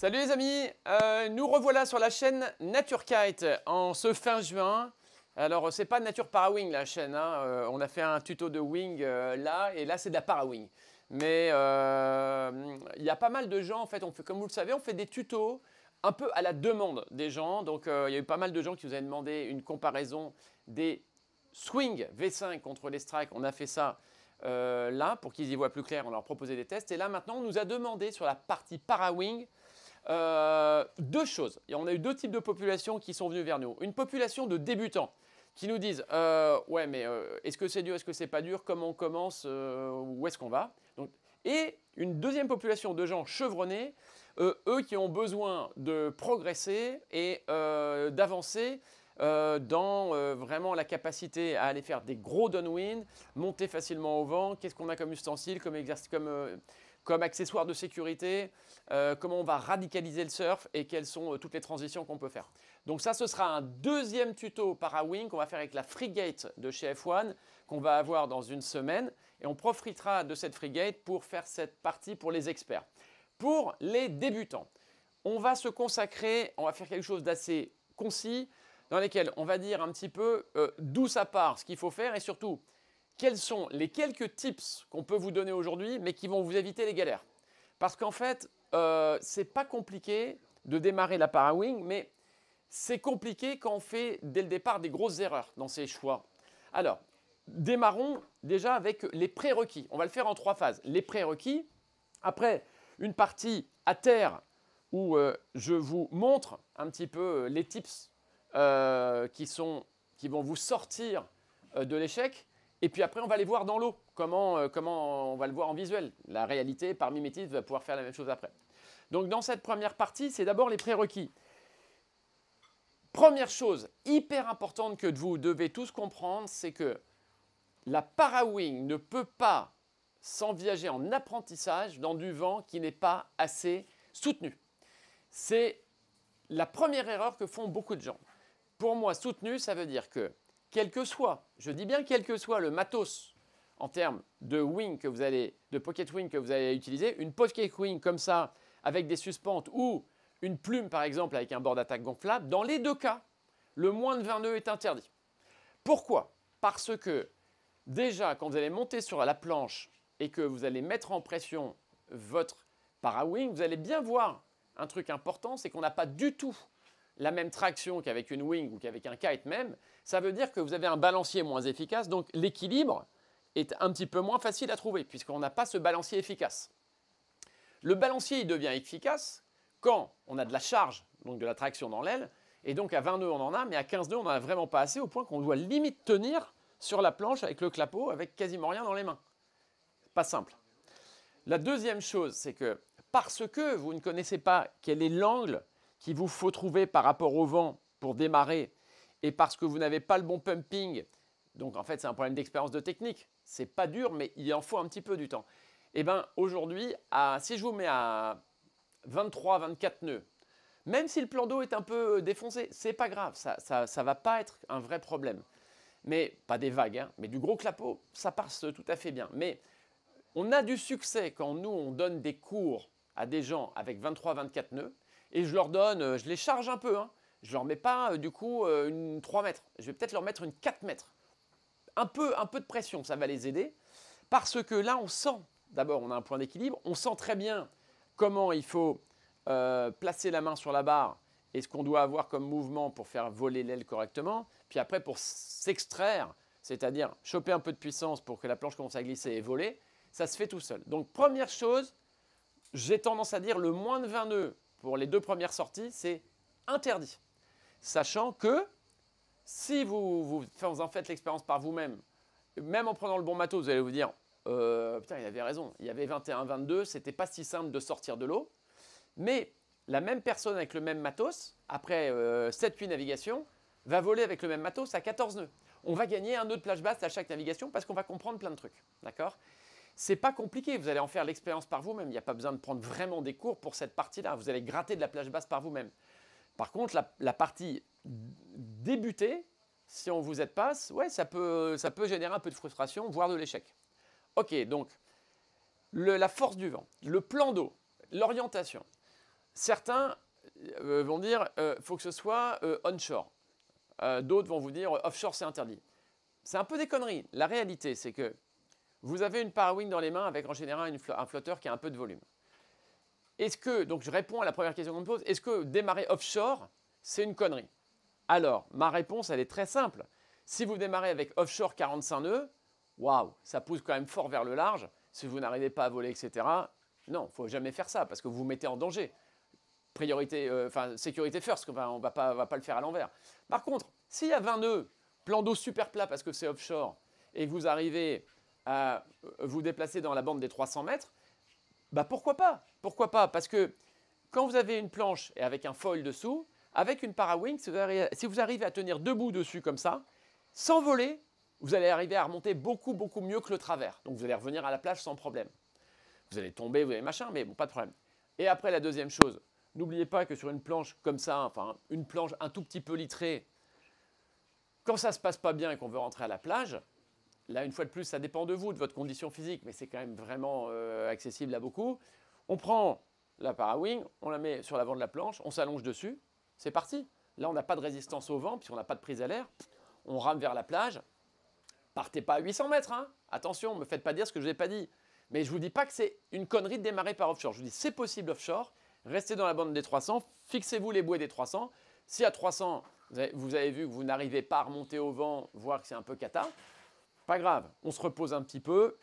Salut les amis, nous revoilà sur la chaîne NatureKite en ce fin juin. Alors c'est pas Nature Parawing la chaîne, hein. On a fait un tuto de wing là et là c'est de la Parawing. Mais il y a pas mal de gens en fait, comme vous le savez, on fait des tutos un peu à la demande des gens. Donc il y a eu pas mal de gens qui vous avaient demandé une comparaison des Swing V5 contre les Strike. On a fait ça là pour qu'ils y voient plus clair, on leur proposait des tests. Et là maintenant on nous a demandé sur la partie Parawing deux choses. Et on a eu deux types de populations qui sont venues vers nous. Une population de débutants qui nous disent ouais mais est-ce que c'est dur, est-ce que c'est pas dur, comment on commence, où est-ce qu'on va. Donc, et une deuxième population de gens chevronnés, eux qui ont besoin de progresser et d'avancer dans vraiment la capacité à aller faire des gros downwind, monter facilement au vent. Qu'est-ce qu'on a comme ustensile, comme accessoire de sécurité, comment on va radicaliser le surf et quelles sont toutes les transitions qu'on peut faire. Donc ça, ce sera un deuxième tuto Parawing qu'on va faire avec la Frigate de chez F1 qu'on va avoir dans une semaine et on profitera de cette Frigate pour faire cette partie pour les experts. Pour les débutants, on va se consacrer, on va faire quelque chose d'assez concis dans lequel on va dire un petit peu d'où ça part, ce qu'il faut faire et surtout quels sont les quelques tips qu'on peut vous donner aujourd'hui, mais qui vont vous éviter les galères. Parce qu'en fait, c'est pas compliqué de démarrer la Parawing, mais c'est compliqué quand on fait dès le départ des grosses erreurs dans ses choix. Alors, démarrons déjà avec les prérequis. On va le faire en trois phases. Les prérequis, après une partie à terre où je vous montre un petit peu les tips qui vont vous sortir de l'échec. Et puis après, on va les voir dans l'eau, comment on va le voir en visuel. La réalité, par mimétisme, va pouvoir faire la même chose après. Donc dans cette première partie, c'est d'abord les prérequis. Première chose hyper importante que vous devez tous comprendre, c'est que la Parawing ne peut pas s'envisager en apprentissage dans du vent qui n'est pas assez soutenu. C'est la première erreur que font beaucoup de gens. Pour moi, soutenu, ça veut dire que quel que soit, je dis bien quel que soit le matos en termes de wing de pocket wing que vous allez utiliser, une pocket wing comme ça, avec des suspentes ou une plume par exemple avec un bord d'attaque gonflable, dans les deux cas, le moins de 20 nœuds est interdit. Pourquoi? Parce que déjà, quand vous allez monter sur la planche et que vous allez mettre en pression votre Parawing, vous allez bien voir un truc important, c'est qu'on n'a pas du tout la même traction qu'avec une wing ou qu'avec un kite même. Ça veut dire que vous avez un balancier moins efficace, donc l'équilibre est un petit peu moins facile à trouver puisqu'on n'a pas ce balancier efficace. Le balancier il devient efficace quand on a de la charge, donc de la traction dans l'aile, et donc à 20 nœuds on en a, mais à 15 nœuds on n'en a vraiment pas assez au point qu'on doit limite tenir sur la planche avec le clapot, avec quasiment rien dans les mains. Pas simple. La deuxième chose, c'est que parce que vous ne connaissez pas quel est l'angle qu'il vous faut trouver par rapport au vent pour démarrer et parce que vous n'avez pas le bon pumping, donc en fait c'est un problème d'expérience de technique, c'est pas dur mais il en faut un petit peu du temps. Et bien aujourd'hui, si je vous mets à 23-24 nœuds, même si le plan d'eau est un peu défoncé, c'est pas grave, ça va pas être un vrai problème. Mais pas des vagues, hein, mais du gros clapot, ça passe tout à fait bien. Mais on a du succès quand nous on donne des cours à des gens avec 23-24 nœuds, et je leur donne, je les charge un peu, hein. Je ne leur mets pas du coup une 3 mètres, je vais peut-être leur mettre une 4 mètres. Un peu de pression, ça va les aider, parce que là on sent, d'abord on a un point d'équilibre, on sent très bien comment il faut placer la main sur la barre et ce qu'on doit avoir comme mouvement pour faire voler l'aile correctement, puis après pour s'extraire, c'est-à-dire choper un peu de puissance pour que la planche commence à glisser et voler, ça se fait tout seul. Donc première chose, j'ai tendance à dire le moins de 20 nœuds pour les deux premières sorties, c'est interdit. Sachant que si vous en faites l'expérience par vous-même, même en prenant le bon matos, vous allez vous dire putain, il avait raison, il y avait 21-22, c'était pas si simple de sortir de l'eau. Mais la même personne avec le même matos, après 7-8 navigations, va voler avec le même matos à 14 nœuds. On va gagner un nœud de plage basse à chaque navigation parce qu'on va comprendre plein de trucs. D'accord ? C'est pas compliqué, vous allez en faire l'expérience par vous-même. Il n'y a pas besoin de prendre vraiment des cours pour cette partie-là. Vous allez gratter de la plage basse par vous-même. Par contre, la partie débutée, si on vous aide pas, ouais, ça peut générer un peu de frustration, voire de l'échec. Ok, donc la force du vent, le plan d'eau, l'orientation. certains vont dire faut que ce soit onshore. D'autres vont vous dire offshore, c'est interdit. C'est un peu des conneries. La réalité, c'est que vous avez une parawing dans les mains avec en général un flotteur qui a un peu de volume. Est-ce que, donc je réponds à la première question qu'on me pose, est-ce que démarrer offshore, c'est une connerie? Alors, ma réponse, elle est très simple. Si vous démarrez avec offshore 45 nœuds, waouh, ça pousse quand même fort vers le large. Si vous n'arrivez pas à voler, etc., non, il ne faut jamais faire ça parce que vous vous mettez en danger. Priorité, sécurité first, on ne va pas le faire à l'envers. Par contre, s'il y a 20 nœuds, plan d'eau super plat parce que c'est offshore, et que vous arrivez à vous déplacer dans la bande des 300 mètres, bah pourquoi pas? Pourquoi pas? Parce que quand vous avez une planche et avec un foil dessous, avec une parawing, si vous arrivez à tenir debout dessus comme ça, sans voler, vous allez arriver à remonter beaucoup, beaucoup mieux que le travers. Donc vous allez revenir à la plage sans problème. Vous allez tomber, vous allez machin, mais bon, pas de problème. Et après, la deuxième chose, n'oubliez pas que sur une planche comme ça, enfin une planche un tout petit peu litrée, quand ça ne se passe pas bien et qu'on veut rentrer à la plage, là, une fois de plus, ça dépend de vous, de votre condition physique, mais c'est quand même vraiment accessible à beaucoup. On prend la parawing, on la met sur l'avant de la planche, on s'allonge dessus, c'est parti. Là, on n'a pas de résistance au vent, puisqu'on n'a pas de prise à l'air. On rame vers la plage. Partez pas à 800 mètres, hein. Attention, ne me faites pas dire ce que je n'ai pas dit. Mais je ne vous dis pas que c'est une connerie de démarrer par offshore. Je vous dis c'est possible offshore. Restez dans la bande des 300, fixez-vous les bouées des 300. Si à 300, vous avez vu que vous n'arrivez pas à remonter au vent, voire que c'est un peu cata, pas grave, on se repose un petit peu,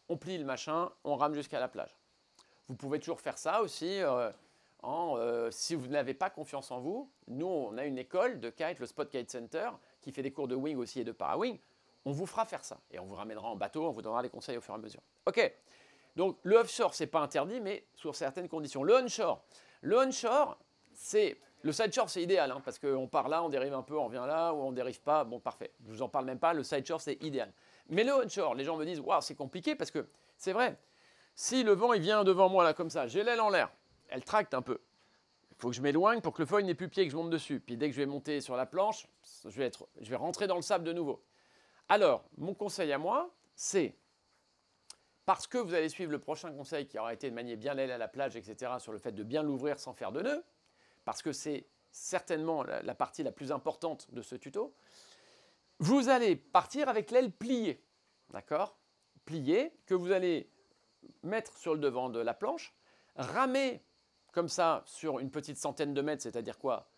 on plie le machin, on rame jusqu'à la plage. Vous pouvez toujours faire ça aussi si vous n'avez pas confiance en vous. Nous, on a une école de kite, le Spot Kite Center, qui fait des cours de wing aussi et de parawing. On vous fera faire ça et on vous ramènera en bateau, on vous donnera les conseils au fur et à mesure. Ok, donc le offshore, c'est pas interdit, mais sous certaines conditions. Le onshore, c'est... Le sideshore, c'est idéal, hein, parce qu'on part là, on dérive un peu, on revient là, ou on dérive pas, bon, parfait. Je vous en parle même pas, le sideshore, c'est idéal. Mais le onshore, les gens me disent, waouh, c'est compliqué, parce que c'est vrai, si le vent, il vient devant moi, là, comme ça, j'ai l'aile en l'air, elle tracte un peu. Il faut que je m'éloigne pour que le foil n'ait plus pied et que je monte dessus. Puis dès que je vais monter sur la planche, je vais rentrer dans le sable de nouveau. Alors, mon conseil à moi, c'est, parce que vous allez suivre le prochain conseil qui aura été de manier bien l'aile à la plage, etc., sur le fait de bien l'ouvrir sans faire de nœud, parce que c'est certainement la partie la plus importante de ce tuto, vous allez partir avec l'aile pliée, d'accord? Pliée, que vous allez mettre sur le devant de la planche, ramer comme ça sur une petite centaine de mètres, c'est-à-dire quoi?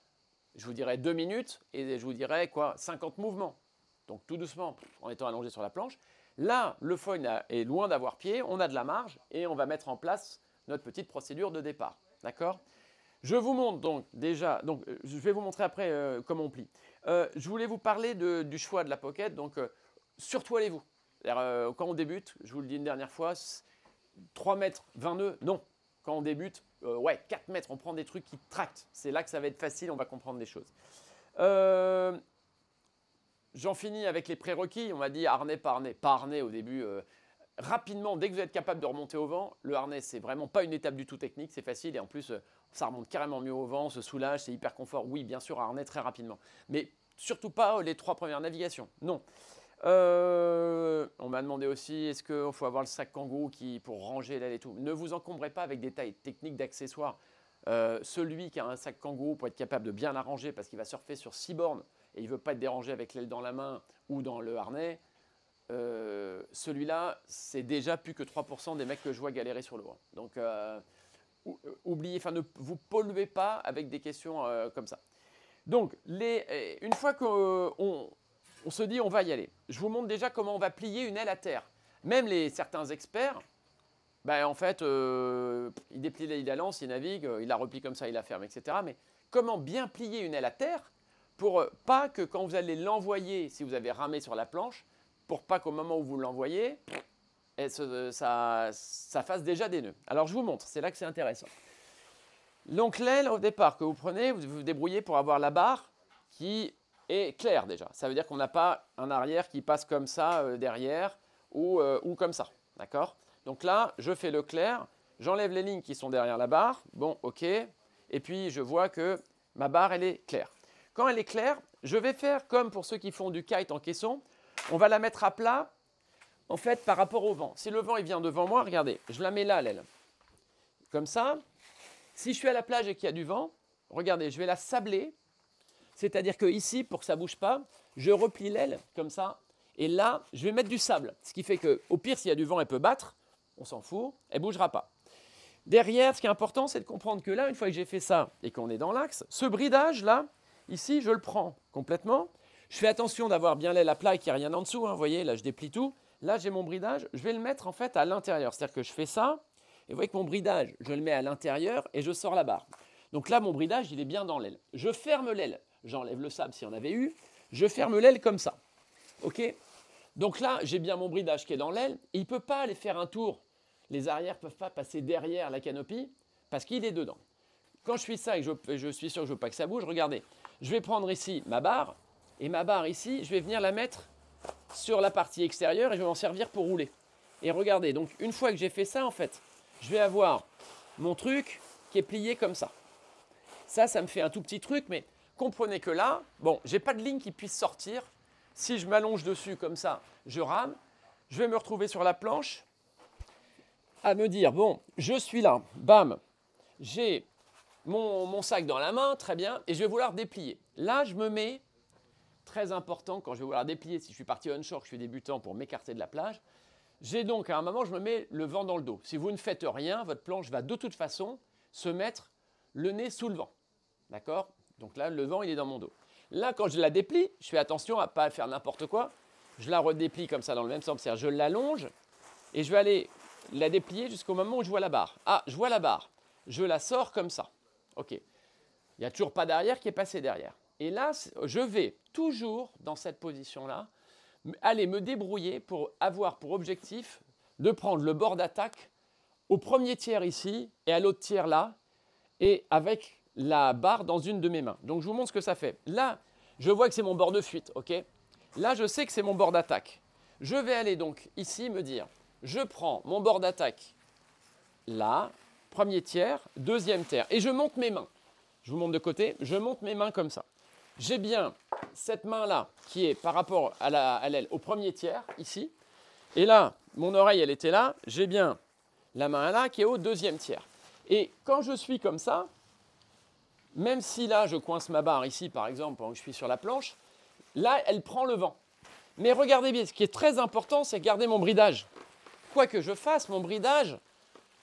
Je vous dirais 2 minutes, et je vous dirais quoi? 50 mouvements. Donc tout doucement, en étant allongé sur la planche. Là, le foil est loin d'avoir pied, on a de la marge, et on va mettre en place notre petite procédure de départ, d'accord? Je vous montre donc déjà, je vais vous montrer après comment on plie. Je voulais vous parler du choix de la pocket, donc surtoilez-vous. Quand on débute, je vous le dis une dernière fois, 3 mètres, 20 nœuds, non. Quand on débute, 4 mètres, on prend des trucs qui tractent. C'est là que ça va être facile, on va comprendre des choses. J'en finis avec les prérequis, on m'a dit harnais, pas harnais. Pas harnais au début. Rapidement, dès que vous êtes capable de remonter au vent, le harnais, c'est vraiment pas une étape du tout technique, c'est facile et en plus, ça remonte carrément mieux au vent, se soulage, c'est hyper confort. Oui, bien sûr, harnais très rapidement, mais surtout pas les 3 premières navigations, non. On m'a demandé aussi, est-ce qu'il faut avoir le sac kangourou pour ranger l'aile et tout? Ne vous encombrez pas avec des tailles techniques d'accessoires. Celui qui a un sac kangourou pour être capable de bien l'arranger parce qu'il va surfer sur 6 bornes et il ne veut pas être dérangé avec l'aile dans la main ou dans le harnais, celui-là, c'est déjà plus que 3% des mecs que je vois galérer sur le vent. Donc, oubliez, enfin, ne vous polluez pas avec des questions comme ça. Donc, une fois qu'on se dit on va y aller, je vous montre déjà comment on va plier une aile à terre. Même certains experts, ben, en fait, il déplie l'aile à lance, il navigue, il la replie comme ça, il la ferme, etc. Mais comment bien plier une aile à terre pour pas que quand vous allez l'envoyer, si vous avez ramé sur la planche, pour pas qu'au moment où vous l'envoyez, ça fasse déjà des nœuds. Alors je vous montre, c'est là que c'est intéressant. Donc l'aile au départ que vous prenez, vous vous débrouillez pour avoir la barre qui est claire déjà. Ça veut dire qu'on n'a pas un arrière qui passe comme ça derrière ou comme ça, d'accord? Donc là, je fais le clair, j'enlève les lignes qui sont derrière la barre, bon ok, et puis je vois que ma barre elle est claire. Quand elle est claire, je vais faire comme pour ceux qui font du kite en caisson, on va la mettre à plat, en fait, par rapport au vent. Si le vent il vient devant moi, regardez, je la mets là, l'aile. Comme ça, Si je suis à la plage et qu'il y a du vent, regardez, je vais la sabler. C'est-à-dire que ici, pour que ça ne bouge pas, je replie l'aile comme ça. Et là, je vais mettre du sable. Ce qui fait qu'au pire, s'il y a du vent, elle peut battre. On s'en fout, elle ne bougera pas. Derrière, ce qui est important, c'est de comprendre que là, une fois que j'ai fait ça et qu'on est dans l'axe, ce bridage là, ici, je le prends complètement. Je fais attention d'avoir bien l'aile à plat et qu'il n'y a rien en dessous. Vous voyez, là, je déplie tout. Là, j'ai mon bridage. Je vais le mettre en fait à l'intérieur. C'est-à-dire que je fais ça. Et vous voyez que mon bridage, je le mets à l'intérieur et je sors la barre. Donc là, mon bridage, il est bien dans l'aile. Je ferme l'aile. J'enlève le sable s'il y en avait eu. Je ferme l'aile comme ça. OK? Donc là, j'ai bien mon bridage qui est dans l'aile. Il ne peut pas aller faire un tour. Les arrières ne peuvent pas passer derrière la canopie parce qu'il est dedans. Quand je fais ça et que je suis sûr que je ne veux pas que ça bouge, regardez. Je vais prendre ici ma barre. Et ma barre ici, je vais venir la mettre sur la partie extérieure et je vais m'en servir pour rouler. Et regardez, donc une fois que j'ai fait ça, en fait, je vais avoir mon truc qui est plié comme ça. Ça me fait un tout petit truc, mais comprenez que là, bon, je n'ai pas de ligne qui puisse sortir. Si je m'allonge dessus comme ça, je rame. Je vais me retrouver sur la planche à me dire, bon, je suis là, bam, j'ai mon sac dans la main, très bien, et je vais vouloir déplier. Là, je me mets, très important, quand je vais vouloir déplier, si je suis parti onshore, que je suis débutant pour m'écarter de la plage, j'ai donc, à un moment, je me mets le vent dans le dos. Si vous ne faites rien, votre planche va de toute façon se mettre le nez sous le vent. D'accord? Donc là, le vent, il est dans mon dos. Là, quand je la déplie, je fais attention à ne pas faire n'importe quoi. Je la redéplie comme ça dans le même sens. C'est-à-dire, je l'allonge et je vais aller la déplier jusqu'au moment où je vois la barre. Ah, je vois la barre. Je la sors comme ça. OK. Il n'y a toujours pas d'arrière qui est passé derrière. Et là, je vais toujours, dans cette position-là, aller me débrouiller pour avoir pour objectif de prendre le bord d'attaque au premier tiers ici et à l'autre tiers là, et avec la barre dans une de mes mains. Donc, je vous montre ce que ça fait. Là, je vois que c'est mon bord de fuite, OK? Là, je sais que c'est mon bord d'attaque. Je vais aller donc ici me dire, je prends mon bord d'attaque là, premier tiers, deuxième tiers, et je monte mes mains. Je vous montre de côté, je monte mes mains comme ça. J'ai bien cette main-là qui est par rapport à l'aile au premier tiers, ici. Et là, mon oreille, elle était là. J'ai bien la main là qui est au deuxième tiers. Et quand je suis comme ça, même si là, je coince ma barre ici, par exemple, pendant que je suis sur la planche, là, elle prend le vent. Mais regardez bien, ce qui est très important, c'est garder mon bridage. Quoi que je fasse, mon bridage,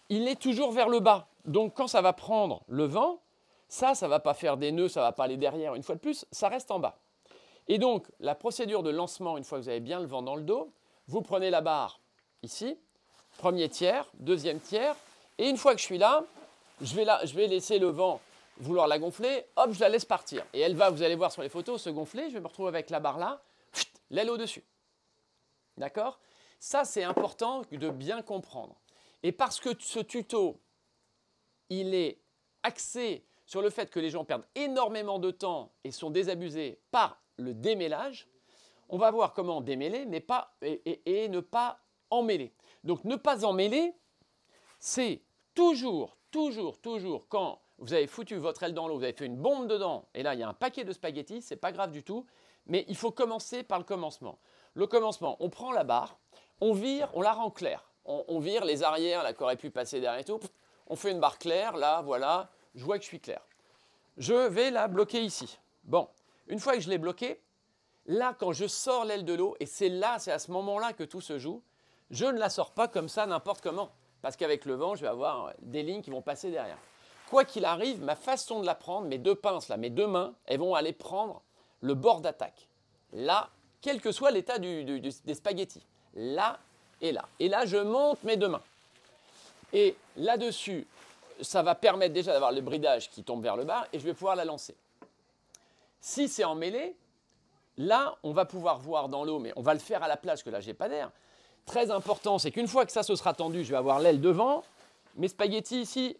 il est toujours vers le bas. Donc, quand ça va prendre le vent, ça ne va pas faire des nœuds, ça ne va pas aller derrière une fois de plus, ça reste en bas. Et donc, la procédure de lancement, une fois que vous avez bien le vent dans le dos, vous prenez la barre ici, premier tiers, deuxième tiers, et une fois que je suis là, je vais laisser le vent vouloir la gonfler, hop, je la laisse partir. Et elle va, vous allez voir sur les photos, se gonfler, je vais me retrouver avec la barre là, l'aile au-dessus. D'accord? Ça, c'est important de bien comprendre. Et parce que ce tuto, il est axé sur le fait que les gens perdent énormément de temps et sont désabusés par le démêlage, on va voir comment démêler mais pas, et ne pas emmêler. Donc ne pas emmêler, c'est toujours quand vous avez foutu votre aile dans l'eau, vous avez fait une bombe dedans, et là il y a un paquet de spaghettis, c'est pas grave du tout, mais il faut commencer par le commencement. Le commencement, on prend la barre, on vire, on la rend claire. On vire les arrières là qui auraient pu passer derrière et tout, on fait une barre claire, là voilà, je vois que je suis clair. Je vais la bloquer ici. Bon, une fois que je l'ai bloquée, là, quand je sors l'aile de l'eau, et c'est à ce moment-là que tout se joue, je ne la sors pas comme ça n'importe comment. Parce qu'avec le vent, je vais avoir des lignes qui vont passer derrière. Quoi qu'il arrive, ma façon de la prendre, mes deux pinces, là, mes deux mains, elles vont aller prendre le bord d'attaque. Là, quel que soit l'état des spaghettis. Là et là. Et là, je monte mes deux mains. Et là-dessus, ça va permettre déjà d'avoir le bridage qui tombe vers le bas et je vais pouvoir la lancer. Si c'est emmêlé, là, on va pouvoir voir dans l'eau, mais on va le faire à la plage, que là, j'ai pas d'air. Très important, c'est qu'une fois que ça se sera tendu, je vais avoir l'aile devant. Mes spaghettis ici,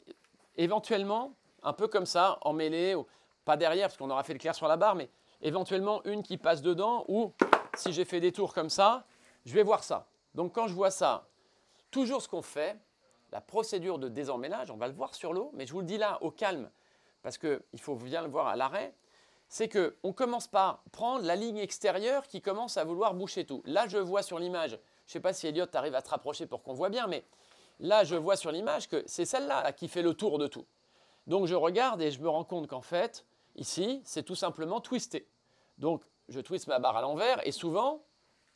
éventuellement, un peu comme ça, emmêlés, ou pas derrière, parce qu'on aura fait le clair sur la barre, mais éventuellement une qui passe dedans, ou si j'ai fait des tours comme ça, je vais voir ça. Donc quand je vois ça, toujours ce qu'on fait, la procédure de désemmêlage, on va le voir sur l'eau, mais je vous le dis là, au calme, parce qu'il faut bien le voir à l'arrêt, c'est qu'on ne commence pas à prendre la ligne extérieure qui commence à vouloir boucher tout. Là, je vois sur l'image, je ne sais pas si Elliot arrive à te rapprocher pour qu'on voit bien, mais là, je vois sur l'image que c'est celle-là qui fait le tour de tout. Donc je regarde et je me rends compte qu'en fait, ici, c'est tout simplement twisté. Donc je twiste ma barre à l'envers et souvent,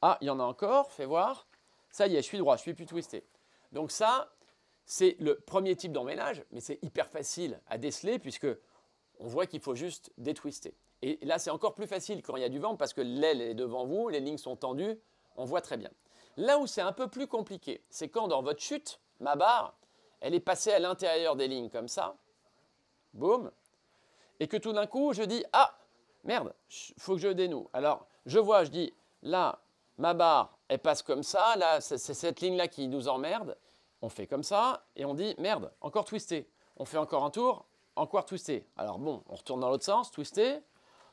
ah, il y en a encore, fais voir, ça y est, je suis droit, je ne suis plus twisté. Donc ça, c'est le premier type d'emmêlage, mais c'est hyper facile à déceler puisque on voit qu'il faut juste détwister. Et là, c'est encore plus facile quand il y a du vent parce que l'aile est devant vous, les lignes sont tendues, on voit très bien. Là où c'est un peu plus compliqué, c'est quand dans votre chute, ma barre, elle est passée à l'intérieur des lignes comme ça, boum, et que tout d'un coup, je dis, ah, merde, il faut que je dénoue. Alors, je vois, je dis, là, ma barre, elle passe comme ça, là, c'est cette ligne-là qui nous emmerde. On fait comme ça, et on dit, merde, encore twisté. On fait encore un tour, encore twisté. Alors bon, on retourne dans l'autre sens, twisté,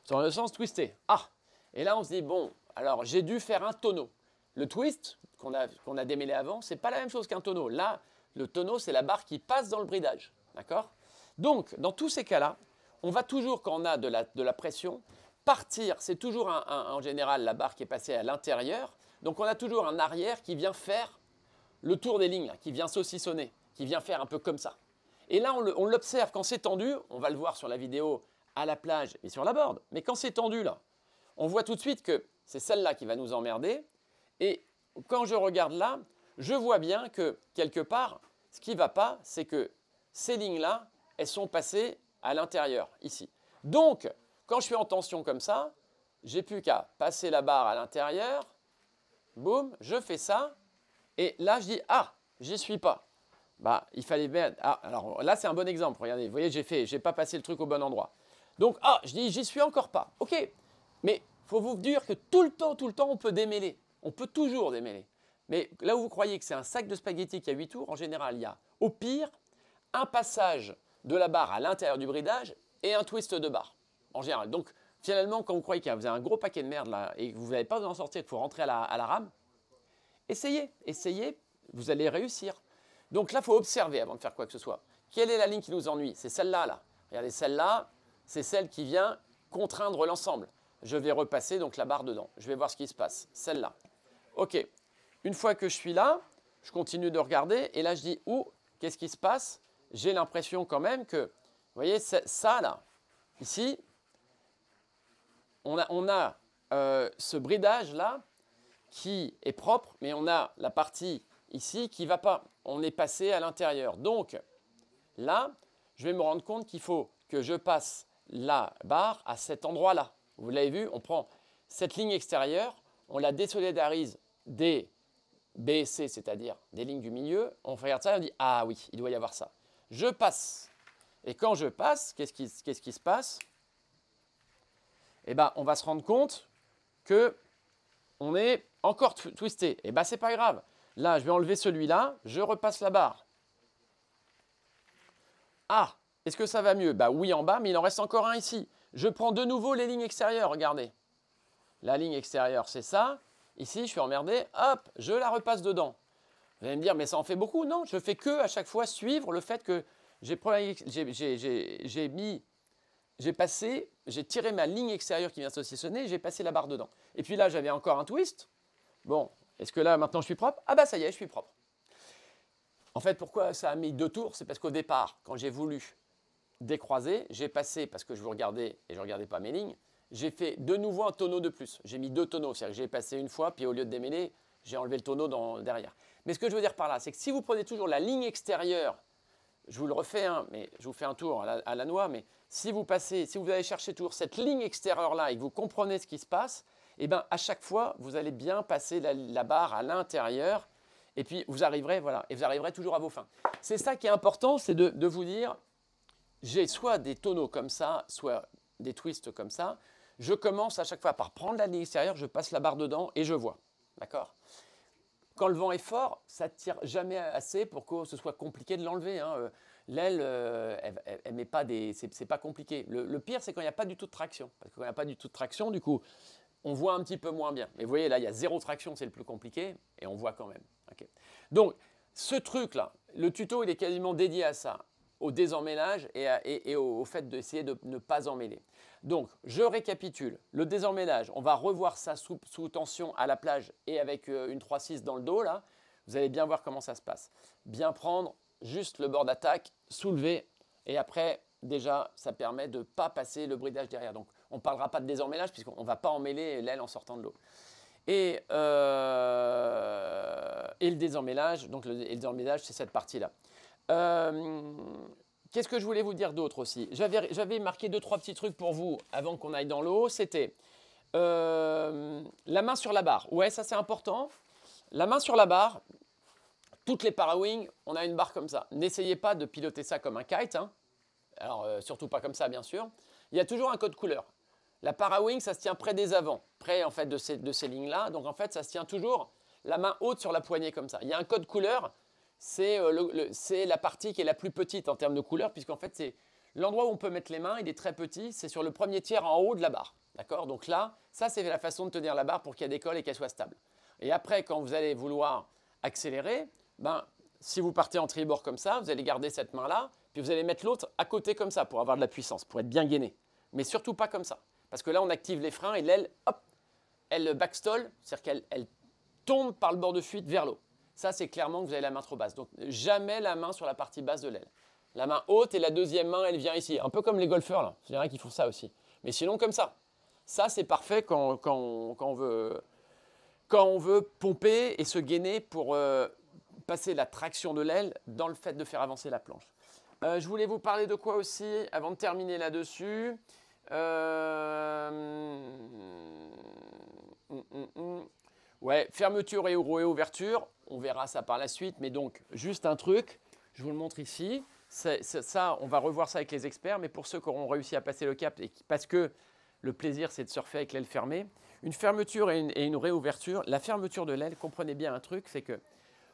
dans le sens, twisté. Ah, et là, on se dit, bon, alors j'ai dû faire un tonneau. Le twist qu'on a démêlé avant, ce n'est pas la même chose qu'un tonneau. Là, le tonneau, c'est la barre qui passe dans le bridage. D'accord? Donc, dans tous ces cas-là, on va toujours, quand on a de la pression, partir. C'est toujours en général la barre qui est passée à l'intérieur. Donc, on a toujours un arrière qui vient faire le tour des lignes, là, qui vient saucissonner, qui vient faire un peu comme ça. Et là, on l'observe quand c'est tendu. On va le voir sur la vidéo à la plage et sur la board. Mais quand c'est tendu, là, on voit tout de suite que c'est celle-là qui va nous emmerder. Et quand je regarde là, je vois bien que quelque part, ce qui ne va pas, c'est que ces lignes-là, elles sont passées à l'intérieur, ici. Donc, quand je suis en tension comme ça, j'ai plus qu'à passer la barre à l'intérieur, boum, je fais ça, et là, je dis, ah, j'y suis pas. Bah, il fallait bien… Ah, alors là, c'est un bon exemple. Regardez, vous voyez, j'ai pas passé le truc au bon endroit. Donc, ah, je dis, j'y suis encore pas. OK, mais il faut vous dire que tout le temps, on peut démêler. On peut toujours démêler. Mais là où vous croyez que c'est un sac de spaghettis qui a 8 tours, en général, il y a au pire un passage de la barre à l'intérieur du bridage et un twist de barre, en général. Donc, finalement, quand vous croyez que vous avez un gros paquet de merde là et que vous n'allez pas vous en sortir, qu'il faut rentrer à la rame, essayez, vous allez réussir. Donc là, il faut observer avant de faire quoi que ce soit. Quelle est la ligne qui nous ennuie? C'est celle-là, là. Regardez, celle-là, c'est celle qui vient contraindre l'ensemble. Je vais repasser donc la barre dedans. Je vais voir ce qui se passe. Celle-là. OK. Une fois que je suis là, je continue de regarder et là, je dis, ouh, qu'est-ce qui se passe? J'ai l'impression quand même que, vous voyez, ça, là, ici, on a ce bridage-là qui est propre, mais on a la partie ici qui ne va pas. On est passé à l'intérieur. Donc, là, je vais me rendre compte qu'il faut que je passe la barre à cet endroit-là. Vous l'avez vu, on prend cette ligne extérieure, on la désolidarise des B et C, c'est-à-dire des lignes du milieu. On regarde ça et on dit, ah oui, il doit y avoir ça. Je passe. Et quand je passe, qu'est-ce qui se passe? Eh bien, on va se rendre compte qu'on est encore twisté. Eh bien, ce n'est pas grave. Là, je vais enlever celui-là, je repasse la barre. Ah, est-ce que ça va mieux? Bah oui, en bas, mais il en reste encore un ici. Je prends de nouveau les lignes extérieures, regardez. La ligne extérieure, c'est ça. Ici, je suis emmerdé, hop, je la repasse dedans. Vous allez me dire, mais ça en fait beaucoup? Non, je fais que à chaque fois suivre le fait que j'ai tiré ma ligne extérieure qui vient saucissonner, j'ai passé la barre dedans. Et puis là, j'avais encore un twist. Bon, est-ce que là, maintenant, je suis propre? Ah bah ça y est, je suis propre. En fait, pourquoi ça a mis 2 tours? C'est parce qu'au départ, quand j'ai voulu décroiser, j'ai passé, parce que je vous regardais et je ne regardais pas mes lignes, j'ai fait de nouveau un tonneau de plus. J'ai mis 2 tonneaux, c'est-à-dire que j'ai passé une fois, puis au lieu de démêler, j'ai enlevé le tonneau derrière. Mais ce que je veux dire par là, c'est que si vous prenez toujours la ligne extérieure, je vous le refais, mais je vous fais un tour à la noix, mais si vous allez chercher toujours cette ligne extérieure-là et que vous comprenez ce qui se passe, eh bien, à chaque fois, vous allez bien passer la barre à l'intérieur et puis vous arriverez, voilà, et vous arriverez toujours à vos fins. C'est ça qui est important, c'est de vous dire, j'ai soit des tonneaux comme ça, soit des twists comme ça. Je commence à chaque fois par prendre la ligne extérieure, je passe la barre dedans et je vois. D'accord? Quand le vent est fort, ça ne tire jamais assez pour que ce soit compliqué de l'enlever. Hein. L'aile, elle met pas des… C'est pas compliqué. Le pire, c'est quand il n'y a pas du tout de traction. Parce que quand il n'y a pas du tout de traction, du coup, on voit un petit peu moins bien. Mais vous voyez, là, il y a 0 traction, c'est le plus compliqué, et on voit quand même. Okay. Donc, ce truc-là, le tuto, il est quasiment dédié à ça, au désemmêlage et au fait d'essayer de ne pas emmêler. Donc, je récapitule. Le désemmêlage, on va revoir ça sous tension à la plage et avec une 3-6 dans le dos, là. Vous allez bien voir comment ça se passe. Bien prendre juste le bord d'attaque, soulever, et après, déjà, ça permet de ne pas passer le bridage derrière. Donc, on ne parlera pas de désemmêlage puisqu'on ne va pas emmêler l'aile en sortant de l'eau. Et le désemmêlage, le désemmêlage, c'est cette partie-là. Qu'est-ce que je voulais vous dire d'autre aussi? J'avais marqué 2-3 petits trucs pour vous avant qu'on aille dans l'eau. C'était la main sur la barre. Ouais, ça c'est important. La main sur la barre, toutes les para-wings, on a une barre comme ça. N'essayez pas de piloter ça comme un kite. Hein. Alors, surtout pas comme ça, bien sûr. Il y a toujours un code couleur. La para-wing, ça se tient près des avants, près en fait de ces lignes-là. Donc en fait, ça se tient toujours la main haute sur la poignée comme ça. Il y a un code couleur, c'est la partie qui est la plus petite en termes de couleur, puisqu'en fait, c'est l'endroit où on peut mettre les mains, il est très petit, c'est sur le premier tiers en haut de la barre. D'accord? Donc là, ça c'est la façon de tenir la barre pour qu'elle décolle et qu'elle soit stable. Et après, quand vous allez vouloir accélérer, si vous partez en tribord comme ça, vous allez garder cette main-là, puis vous allez mettre l'autre à côté comme ça pour avoir de la puissance, pour être bien gainé. Mais surtout pas comme ça. Parce que là, on active les freins et l'aile, hop, elle backstall, c'est-à-dire qu'elle tombe par le bord de fuite vers l'eau. Ça, c'est clairement que vous avez la main trop basse. Donc, jamais la main sur la partie basse de l'aile. La main haute et la deuxième main, elle vient ici. Un peu comme les golfeurs, là. Je dirais qu'ils font ça aussi. Mais sinon, comme ça. Ça, c'est parfait quand on veut pomper et se gainer pour passer la traction de l'aile dans le fait de faire avancer la planche. Je voulais vous parler de quoi aussi avant de terminer là-dessus. Ouais, fermeture et ouverture, on verra ça par la suite, mais donc juste un truc, je vous le montre ici, ça on va revoir ça avec les experts, mais pour ceux qui auront réussi à passer le cap, parce que le plaisir c'est de surfer avec l'aile fermée, une fermeture et une réouverture, la fermeture de l'aile, comprenez bien un truc, c'est que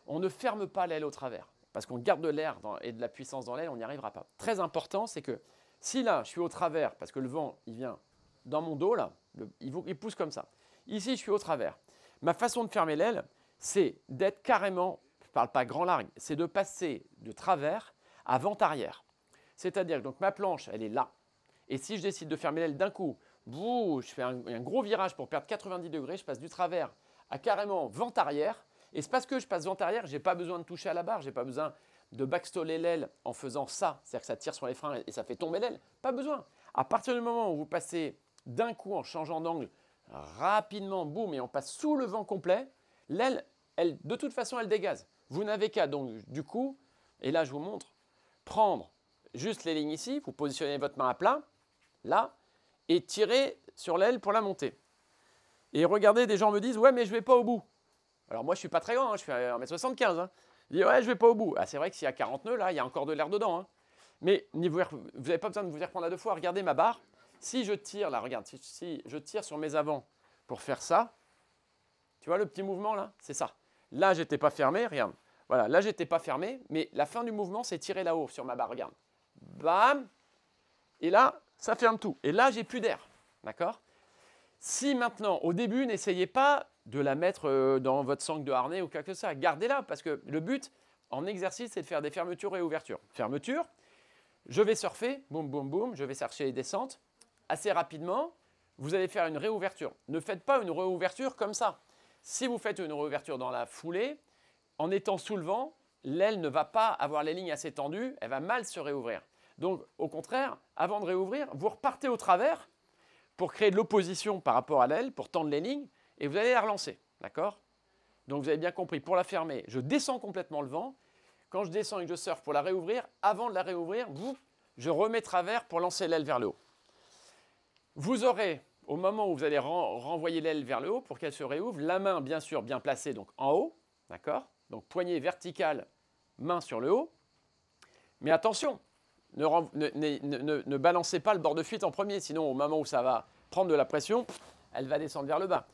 on ne ferme pas l'aile au travers, parce qu'on garde de l'air et de la puissance dans l'aile, on n'y arrivera pas. Très important, c'est que si là, je suis au travers, parce que le vent, il vient dans mon dos, là, il pousse comme ça. Ici, je suis au travers. Ma façon de fermer l'aile, c'est d'être carrément, je ne parle pas grand largue, c'est de passer de travers à vent-arrière. C'est-à-dire que donc, ma planche, elle est là. Et si je décide de fermer l'aile d'un coup, je fais un gros virage pour perdre 90 degrés, je passe du travers à carrément vent-arrière. Et c'est parce que je passe vent-arrière, je n'ai pas besoin de toucher à la barre, je n'ai pas besoin de backstoller l'aile en faisant ça, c'est-à-dire que ça tire sur les freins et ça fait tomber l'aile, pas besoin. À partir du moment où vous passez d'un coup en changeant d'angle, rapidement, boum, et on passe sous le vent complet, l'aile, de toute façon, elle dégaze. Vous n'avez qu'à, donc, du coup, et là je vous montre, prendre juste les lignes ici, vous positionnez votre main à plat, là, et tirer sur l'aile pour la monter. Et regardez, des gens me disent, ouais, mais je ne vais pas au bout. Alors moi, je ne suis pas très grand, hein, je fais 1m75, hein. Je dis, ouais, je ne vais pas au bout. Ah, c'est vrai que s'il y a 40 nœuds, là, il y a encore de l'air dedans. Hein. Mais vous n'avez pas besoin de vous y reprendre à deux fois. Regardez ma barre. Si je tire, là, regarde, si je tire sur mes avants pour faire ça, tu vois le petit mouvement, là? C'est ça. Là, je n'étais pas fermé, regarde. Voilà, là, je n'étais pas fermé, mais la fin du mouvement, c'est tirer là-haut sur ma barre, regarde. Bam! Et là, ça ferme tout. Et là, j'ai plus d'air. D'accord? Si maintenant, au début, n'essayez pas de la mettre dans votre sangle de harnais ou quelque chose. Gardez-la parce que le but en exercice, c'est de faire des fermetures et ouvertures. Fermeture, je vais surfer, boum, boum, boum, je vais chercher les descentes. Assez rapidement, vous allez faire une réouverture. Ne faites pas une réouverture comme ça. Si vous faites une réouverture dans la foulée, en étant sous le vent, l'aile ne va pas avoir les lignes assez tendues, elle va mal se réouvrir. Donc, au contraire, avant de réouvrir, vous repartez au travers pour créer de l'opposition par rapport à l'aile, pour tendre les lignes, et vous allez la relancer, d'accord? Donc vous avez bien compris, pour la fermer, je descends complètement le vent. Quand je descends et que je surfe pour la réouvrir, avant de la réouvrir, je remets travers pour lancer l'aile vers le haut. Vous aurez, au moment où vous allez renvoyer l'aile vers le haut, pour qu'elle se réouvre, la main bien sûr bien placée donc en haut, d'accord? Donc poignée verticale, main sur le haut. Mais attention, ne balancez pas le bord de fuite en premier, sinon au moment où ça va prendre de la pression, elle va descendre vers le bas.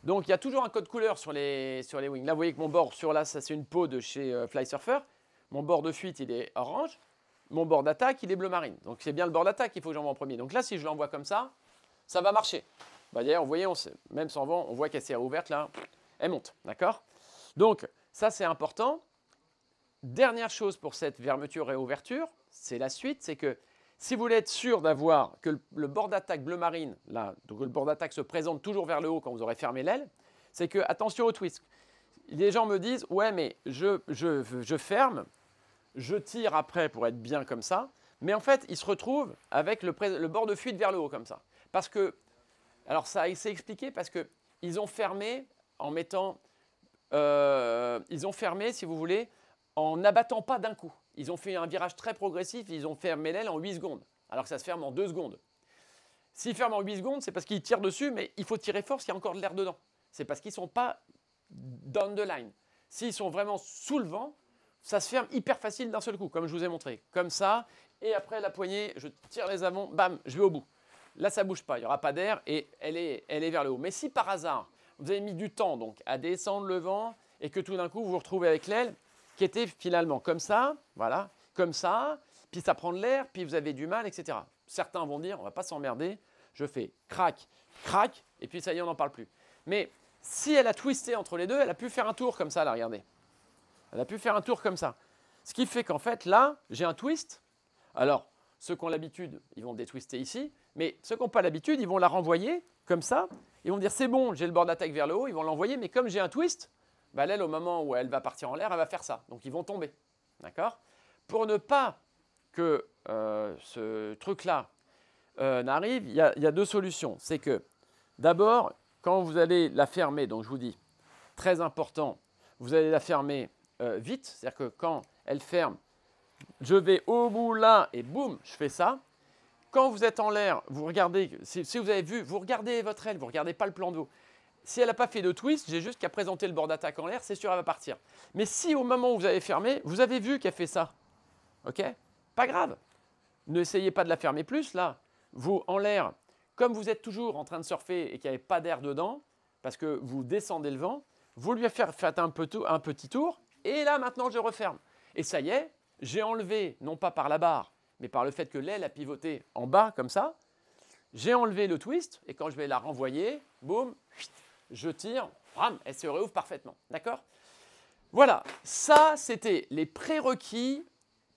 Donc il y a toujours un code couleur sur les wings. Là vous voyez que mon bord sur là, ça c'est une peau de chez Fly Surfer. Mon bord de fuite il est orange. Mon bord d'attaque il est bleu marine. Donc c'est bien le bord d'attaque qu'il faut que j'envoie en premier. Donc là si je l'envoie comme ça va marcher. D'ailleurs vous voyez, même sans vent, on voit qu'elle s'est rouverte là, elle monte. D'accord? Donc ça c'est important. Dernière chose pour cette fermeture et ouverture, c'est la suite, c'est que si vous voulez être sûr d'avoir que le bord d'attaque bleu marine, là, donc le bord d'attaque se présente toujours vers le haut quand vous aurez fermé l'aile, c'est que, attention au twist. Les gens me disent, ouais, mais je ferme, je tire après pour être bien comme ça, Mais en fait, ils se retrouvent avec le bord de fuite vers le haut comme ça. Parce que, alors ça s'est expliqué parce qu'ils ont fermé en mettant, ils ont fermé, si vous voulez, en n'abattant pas d'un coup. Ils ont fait un virage très progressif, ils ont fermé l'aile en 8 secondes, alors que ça se ferme en 2 secondes. S'ils ferment en 8 secondes, c'est parce qu'ils tirent dessus, mais il faut tirer fort parce qu'il y a encore de l'air dedans. C'est parce qu'ils ne sont pas down the line. S'ils sont vraiment sous le vent, ça se ferme hyper facile d'un seul coup, comme je vous ai montré. Comme ça, et après la poignée, je tire les avants, bam, je vais au bout. Là, ça ne bouge pas, il n'y aura pas d'air et elle est vers le haut. Mais si par hasard, vous avez mis du temps donc, à descendre le vent et que tout d'un coup, vous vous retrouvez avec l'aile qui était finalement comme ça, voilà, comme ça, puis ça prend de l'air, puis vous avez du mal, etc. Certains vont dire, on ne va pas s'emmerder, je fais crac, crac, et puis ça y est, on n'en parle plus. Mais si elle a twisté entre les deux, elle a pu faire un tour comme ça, là, regardez. Elle a pu faire un tour comme ça. Ce qui fait qu'en fait, là, j'ai un twist. Alors, ceux qui ont l'habitude, ils vont détwister ici, mais ceux qui n'ont pas l'habitude, ils vont la renvoyer comme ça. Ils vont dire, c'est bon, j'ai le bord d'attaque vers le haut, ils vont l'envoyer, mais comme j'ai un twist, bah, l'aile, au moment où elle va partir en l'air, elle va faire ça. Donc, ils vont tomber. D'accord? Pour ne pas que ce truc-là n'arrive, il y a 2 solutions. C'est que, d'abord, quand vous allez la fermer, donc je vous dis, très important, vous allez la fermer vite. C'est-à-dire que quand elle ferme, je vais au bout là et boum, je fais ça. Quand vous êtes en l'air, vous regardez, si vous avez vu, vous regardez votre aile, vous ne regardez pas le plan de dos. Si elle n'a pas fait de twist, j'ai juste qu'à présenter le bord d'attaque en l'air, c'est sûr, elle va partir. Mais si au moment où vous avez fermé, vous avez vu qu'elle fait ça, ok? Pas grave. N'essayez pas de la fermer plus, là. Vous, en l'air, comme vous êtes toujours en train de surfer et qu'il n'y avait pas d'air dedans, parce que vous descendez le vent, vous lui faites un petit tour, et là, maintenant, je referme. Et ça y est, j'ai enlevé, non pas par la barre, mais par le fait que l'aile a pivoté en bas, comme ça, j'ai enlevé le twist, et quand je vais la renvoyer, boum, je tire, ram, elle se réouvre parfaitement. D'accord? Voilà, ça, c'était les prérequis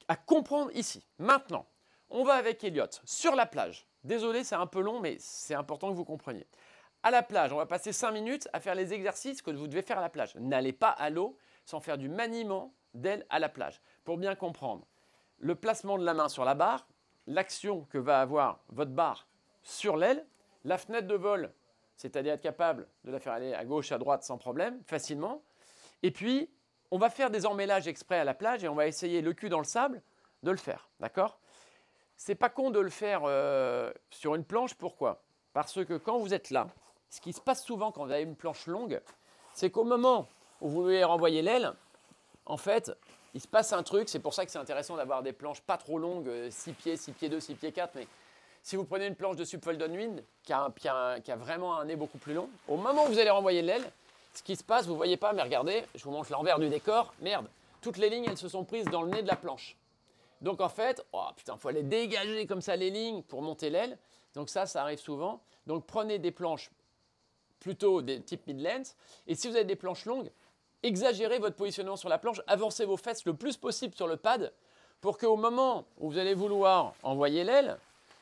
à comprendre ici. Maintenant, on va avec Elliot sur la plage. Désolé, c'est un peu long, mais c'est important que vous compreniez. À la plage, on va passer 5 minutes à faire les exercices que vous devez faire à la plage. N'allez pas à l'eau sans faire du maniement d'aile à la plage. Pour bien comprendre, le placement de la main sur la barre, l'action que va avoir votre barre sur l'aile, la fenêtre de vol, c'est-à-dire être capable de la faire aller à gauche, à droite sans problème, facilement. Et puis, on va faire des emmêlages exprès à la plage et on va essayer le cul dans le sable de le faire. D'accord? C'est pas con de le faire sur une planche. Pourquoi? Parce que quand vous êtes là, ce qui se passe souvent quand vous avez une planche longue, c'est qu'au moment où vous voulez renvoyer l'aile, en fait, il se passe un truc. C'est pour ça que c'est intéressant d'avoir des planches pas trop longues, 6 pieds, 6 pieds 2, 6 pieds 4. Mais si vous prenez une planche de Subfolded Wind qui a vraiment un nez beaucoup plus long, au moment où vous allez renvoyer l'aile, ce qui se passe, vous ne voyez pas, mais regardez, je vous montre l'envers du décor. Merde, toutes les lignes, elles se sont prises dans le nez de la planche. Donc en fait, oh putain, il faut aller dégager comme ça les lignes pour monter l'aile. Donc ça arrive souvent. Donc prenez des planches plutôt des types mid-length. Et si vous avez des planches longues, exagérez votre positionnement sur la planche, avancez vos fesses le plus possible sur le pad pour qu'au moment où vous allez vouloir envoyer l'aile,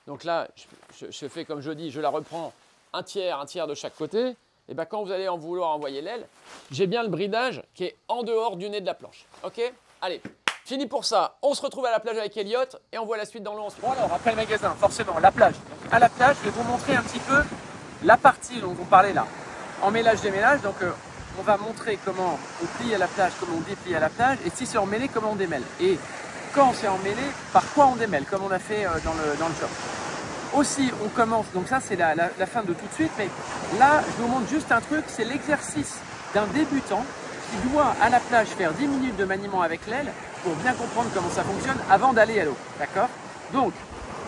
donc là, je fais comme je dis, je la reprends un tiers de chaque côté. Et bien quand vous allez en vouloir envoyer l'aile, j'ai bien le bridage qui est en dehors du nez de la planche. Ok? Allez, fini pour ça. On se retrouve à la plage avec Elliot et on voit la suite dans l'eau ensuite. Bon alors, après le magasin, forcément, la plage. Donc, à la plage, je vais vous montrer un petit peu la partie dont on parlait là. Emmêlage-démêlage, donc on va montrer comment on plie à la plage, comment on déplie à la plage, et si c'est emmêlé, comment on démêle. Et quand c'est emmêlé, par quoi on démêle, comme on a fait dans le shop. Aussi, on commence, donc ça c'est la fin de tout de suite, mais là, je vous montre juste un truc, c'est l'exercice d'un débutant qui doit à la plage faire 10 minutes de maniement avec l'aile pour bien comprendre comment ça fonctionne avant d'aller à l'eau. D'accord? Donc,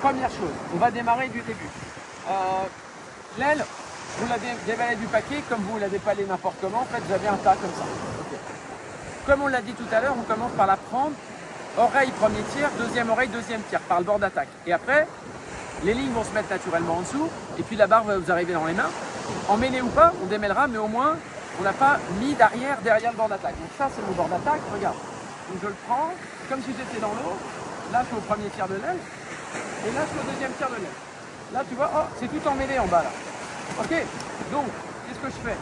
première chose, on va démarrer du début. L'aile, vous la dévalez du paquet, comme vous ne l'avez pas allé n'importe comment, en fait, vous avez un tas comme ça. Okay. Comme on l'a dit tout à l'heure, on commence par la prendre, oreille premier tiers, deuxième oreille, deuxième tiers, par le bord d'attaque. Et après, les lignes vont se mettre naturellement en dessous, et puis la barre va vous arriver dans les mains. Emmêlé ou pas, on démêlera, mais au moins, on n'a pas mis d'arrière derrière le bord d'attaque. Donc ça, c'est mon bord d'attaque, regarde. Donc je le prends, comme si j'étais dans l'eau. Là, je suis au premier tiers de l'aile, et là, je suis au deuxième tiers de l'aile. Là, tu vois, oh, c'est tout emmêlé en bas, là. Ok, donc, qu'est-ce que je fais?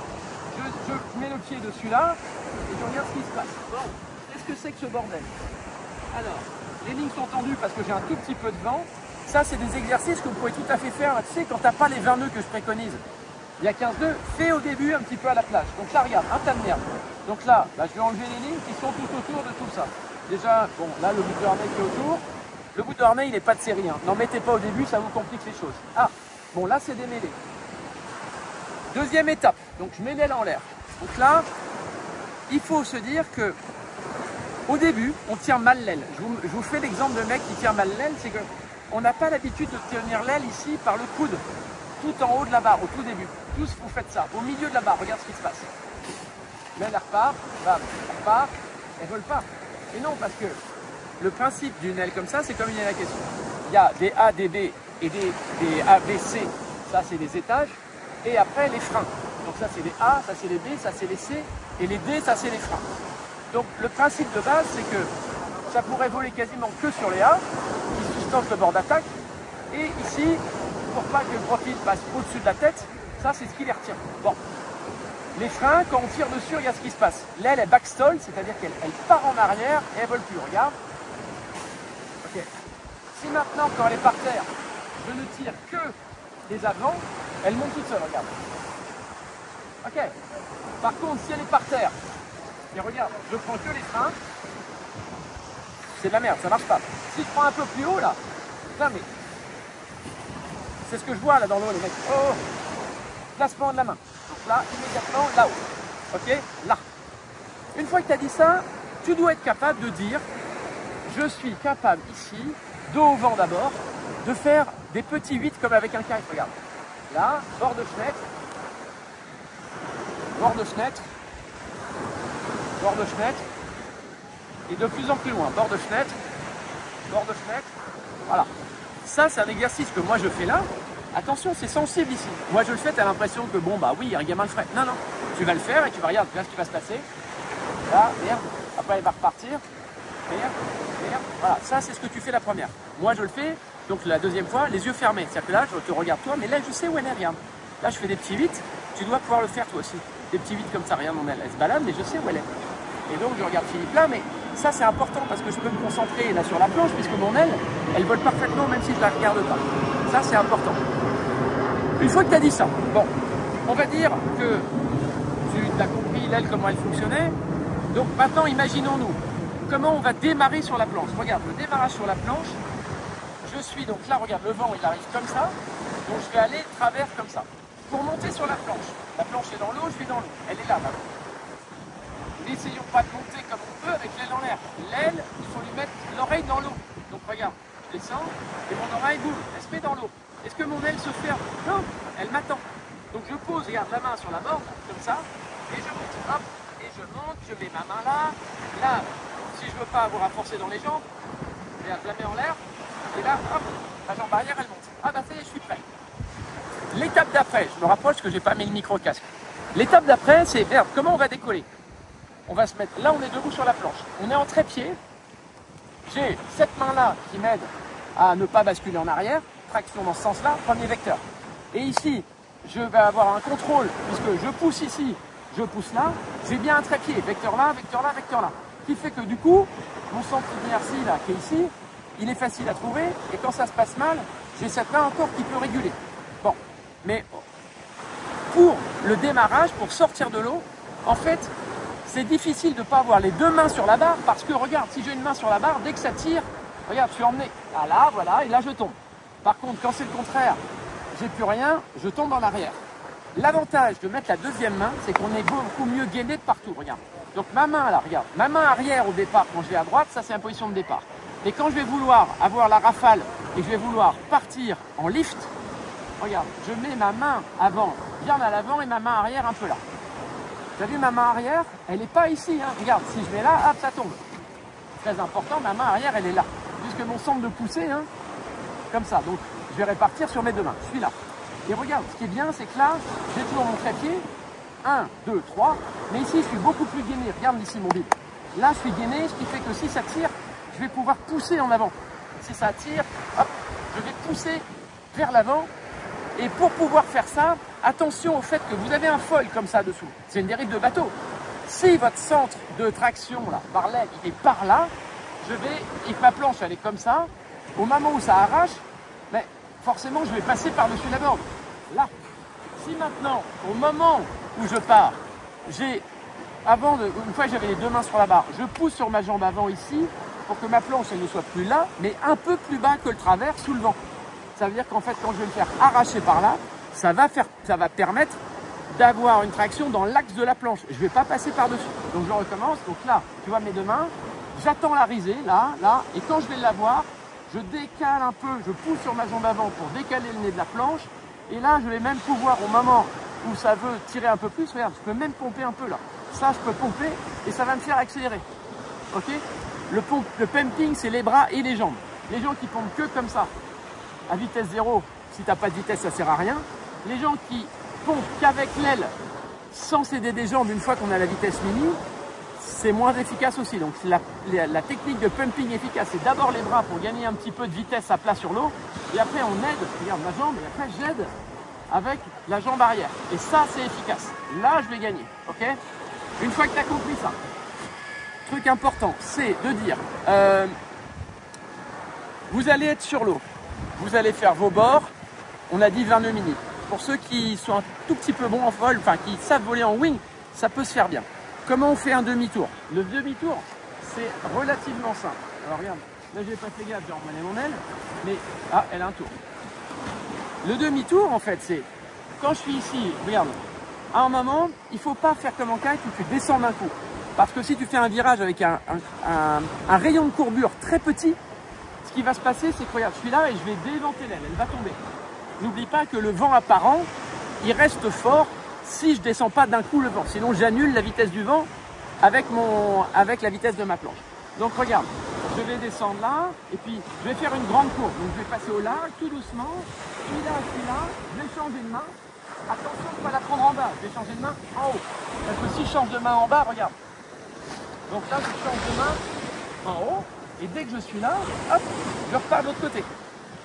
Je mets le pied dessus là, et je regarde ce qui se passe. Bon, qu'est-ce que c'est que ce bordel? Alors, les lignes sont tendues parce que j'ai un tout petit peu de vent. Ça, c'est des exercices que vous pouvez tout à fait faire. Tu sais, quand tu n'as pas les 20 nœuds que je préconise, il y a 15 nœuds, fais au début un petit peu à la plage. Donc là, regarde, un tas de merde. Donc là, je vais enlever les lignes qui sont tout autour de tout ça. Déjà, bon, là, le bout de harnais qui est autour. Le bout de harnais, il n'est pas de série. Hein. N'en mettez pas au début, ça vous complique les choses. Ah, bon, là, c'est démêlé. Deuxième étape. Donc, je mets l'aile en l'air. Donc là, il faut se dire que au début, on tire mal l'aile. Je vous fais l'exemple de mec qui tire mal l'aile, c'est qu'on n'a pas l'habitude de tenir l'aile ici par le coude, tout en haut de la barre, au tout début. Tous, vous faites ça, au milieu de la barre, regarde ce qui se passe. L'aile, elle repart, bam, elle repart, elle vole pas. Et non, parce que le principe d'une aile comme ça, c'est comme une aile à caisson. Il y a des A, des B et des A, B, C, ça c'est les étages, et après les freins. Donc ça c'est les A, ça c'est les B, ça c'est les C, et les D, ça c'est les freins. Donc le principe de base, c'est que ça pourrait voler quasiment que sur les A, qui sustentent le bord d'attaque, et ici, pour pas que le profil passe au-dessus de la tête, ça c'est ce qui les retient. Bon, les freins, quand on tire dessus, regarde ce qui se passe. L'aile est backstall, c'est-à-dire qu'elle part en arrière et elle vole plus, regarde. Ok. Si maintenant, quand elle est par terre, je ne tire que les avants, elle monte toute seule, regarde. Ok. Par contre, si elle est par terre, et regarde, je prends que les freins, c'est de la merde, ça marche pas. Si je prends un peu plus haut là, putain mais c'est ce que je vois là dans l'eau les mecs. Oh, placement de la main. Donc là, immédiatement là-haut. Ok, là. Une fois que tu as dit ça, tu dois être capable de dire, je suis capable ici, dos au vent d'abord, de faire des petits 8 comme avec un kite, regarde. Là, bord de fenêtre, bord de fenêtre, bord de fenêtre, et de plus en plus loin, bord de fenêtre, voilà. Ça, c'est un exercice que moi je fais là. Attention, c'est sensible ici. Moi je le fais, tu as l'impression que bon, bah oui, un gamin le ferait. Non, non, tu vas le faire et tu vas regarder ce qui va se passer. Là, merde, après il va repartir. Merde, merde. Voilà, ça c'est ce que tu fais la première. Moi je le fais, donc la deuxième fois, les yeux fermés. C'est-à-dire que là, je te regarde toi, mais là je sais où elle est, regarde. Là je fais des petits 8, tu dois pouvoir le faire toi aussi. Des petits 8 comme ça, regarde mon aile, elle se balade, mais je sais où elle est. Et donc je regarde Philippe là, mais ça c'est important parce que je peux me concentrer là sur la planche puisque mon aile, elle vole parfaitement même si je la regarde pas. Ça c'est important. Une fois que tu as dit ça, bon, on va dire que tu as compris l'aile comment elle fonctionnait. Donc maintenant imaginons-nous comment on va démarrer sur la planche. Regarde, le démarrage sur la planche, je suis donc là, regarde, le vent il arrive comme ça, donc je vais aller de travers comme ça. Pour monter sur la planche est dans l'eau, je suis dans l'eau, elle est là maintenant. N'essayons pas de monter comme on peut avec l'aile en l'air. L'aile, il faut lui mettre l'oreille dans l'eau. Donc regarde, je descends et mon oreille bouge, elle se met dans l'eau. Est-ce que mon aile se ferme? Non, elle m'attend. Donc je pose, regarde, la main sur la borde, comme ça, et je monte. Hop, et je monte, je mets ma main là. Là, si je veux pas avoir à forcer dans les jambes, regarde, je la mets en l'air, et là, hop, ma jambe arrière, elle monte. Ah bah ça y est, je suis prêt. L'étape d'après, je me rapproche parce que j'ai pas mis le micro-casque. L'étape d'après, c'est, merde, comment on va décoller? On va se mettre, là on est debout sur la planche, on est en trépied, j'ai cette main-là qui m'aide à ne pas basculer en arrière, traction dans ce sens-là, premier vecteur. Et ici, je vais avoir un contrôle, puisque je pousse ici, je pousse là, j'ai bien un trépied, vecteur là, vecteur là, vecteur là. Qui fait que du coup, mon centre d'inertie là, qui est ici, il est facile à trouver, et quand ça se passe mal, j'ai cette main encore qui peut réguler. Bon, mais pour le démarrage, pour sortir de l'eau, en fait, c'est difficile de ne pas avoir les deux mains sur la barre parce que regarde, si j'ai une main sur la barre, dès que ça tire, regarde, je suis emmené. Ah là, voilà, et là je tombe. Par contre, quand c'est le contraire, j'ai plus rien, je tombe en arrière. L'avantage de mettre la deuxième main, c'est qu'on est beaucoup mieux gainé de partout, regarde. Donc ma main là, regarde, ma main arrière au départ, quand je vais à droite, ça c'est la position de départ. Et quand je vais vouloir avoir la rafale et que je vais vouloir partir en lift, regarde, je mets ma main avant, bien à l'avant et ma main arrière un peu là. Tu as vu ma main arrière? Elle n'est pas ici, hein. Regarde, si je mets là, hop, ça tombe. Très important, ma main arrière, elle est là. Puisque mon centre de poussée, hein, comme ça. Donc, je vais répartir sur mes deux mains. Je suis là. Et regarde, ce qui est bien, c'est que là, j'ai toujours mon trépied. 1, 2, 3. Mais ici, je suis beaucoup plus gainé. Regarde ici mon bide. Là, je suis gainé, ce qui fait que si ça tire, je vais pouvoir pousser en avant. Si ça tire, hop, je vais pousser vers l'avant. Et pour pouvoir faire ça, attention au fait que vous avez un foil comme ça dessous. C'est une dérive de bateau. Si votre centre de traction, là, par l'aile, il est par là, je vais, et que ma planche elle est comme ça, au moment où ça arrache, mais forcément je vais passer par-dessus la borne. Là, si maintenant, au moment où je pars, une fois que j'avais les deux mains sur la barre, je pousse sur ma jambe avant ici, pour que ma planche elle ne soit plus là, mais un peu plus bas que le travers sous le vent. Ça veut dire qu'en fait, quand je vais le faire arracher par là, ça va permettre d'avoir une traction dans l'axe de la planche. Je ne vais pas passer par-dessus. Donc je recommence. Donc là, tu vois mes deux mains, j'attends la risée, là, et quand je vais l'avoir, je décale un peu, je pousse sur ma jambe avant pour décaler le nez de la planche. Et là, je vais même pouvoir, au moment où ça veut tirer un peu plus, regarde, je peux même pomper un peu là. Ça, je peux pomper et ça va me faire accélérer. Ok ? Le pumping, c'est les bras et les jambes. Les gens qui pompent que comme ça, à vitesse 0, si tu n'as pas de vitesse, ça ne sert à rien. Les gens qui pompent qu'avec l'aile, sans s'aider des jambes, une fois qu'on a la vitesse mini, c'est moins efficace aussi. Donc la technique de pumping efficace, c'est d'abord les bras pour gagner un petit peu de vitesse à plat sur l'eau. Et après, on aide, regarde ma jambe, et après j'aide avec la jambe arrière. Et ça, c'est efficace. Là, je vais gagner. Ok ? Une fois que tu as compris ça, truc important, c'est de dire, vous allez être sur l'eau, vous allez faire vos bords, on a dit 20 nœuds mini. Pour ceux qui sont un tout petit peu bons en vol, enfin qui savent voler en wing, ça peut se faire bien. Comment on fait un demi-tour? Le demi-tour, c'est relativement simple. Alors regarde, là j'ai pas fait gaffe, j'ai rembalé mon aile, mais ah, elle a un tour. Le demi-tour, en fait, c'est quand je suis ici, regarde, à un moment, il ne faut pas faire comme en kite où tu descends d'un coup. Parce que si tu fais un virage avec un rayon de courbure très petit, ce qui va se passer, c'est que regarde, je suis là et je vais déventer l'aile, elle va tomber. N'oublie pas que le vent apparent, il reste fort si je ne descends pas d'un coup le vent. Sinon, j'annule la vitesse du vent avec la vitesse de ma planche. Donc regarde, je vais descendre là et puis je vais faire une grande courbe. Donc je vais passer au large, tout doucement. Je suis là, je vais changer de main. Attention de ne pas la prendre en bas, je vais changer de main en haut. Parce que si je change de main en bas, regarde. Donc là, je change de main en haut. Et dès que je suis là, hop, je repars de l'autre côté.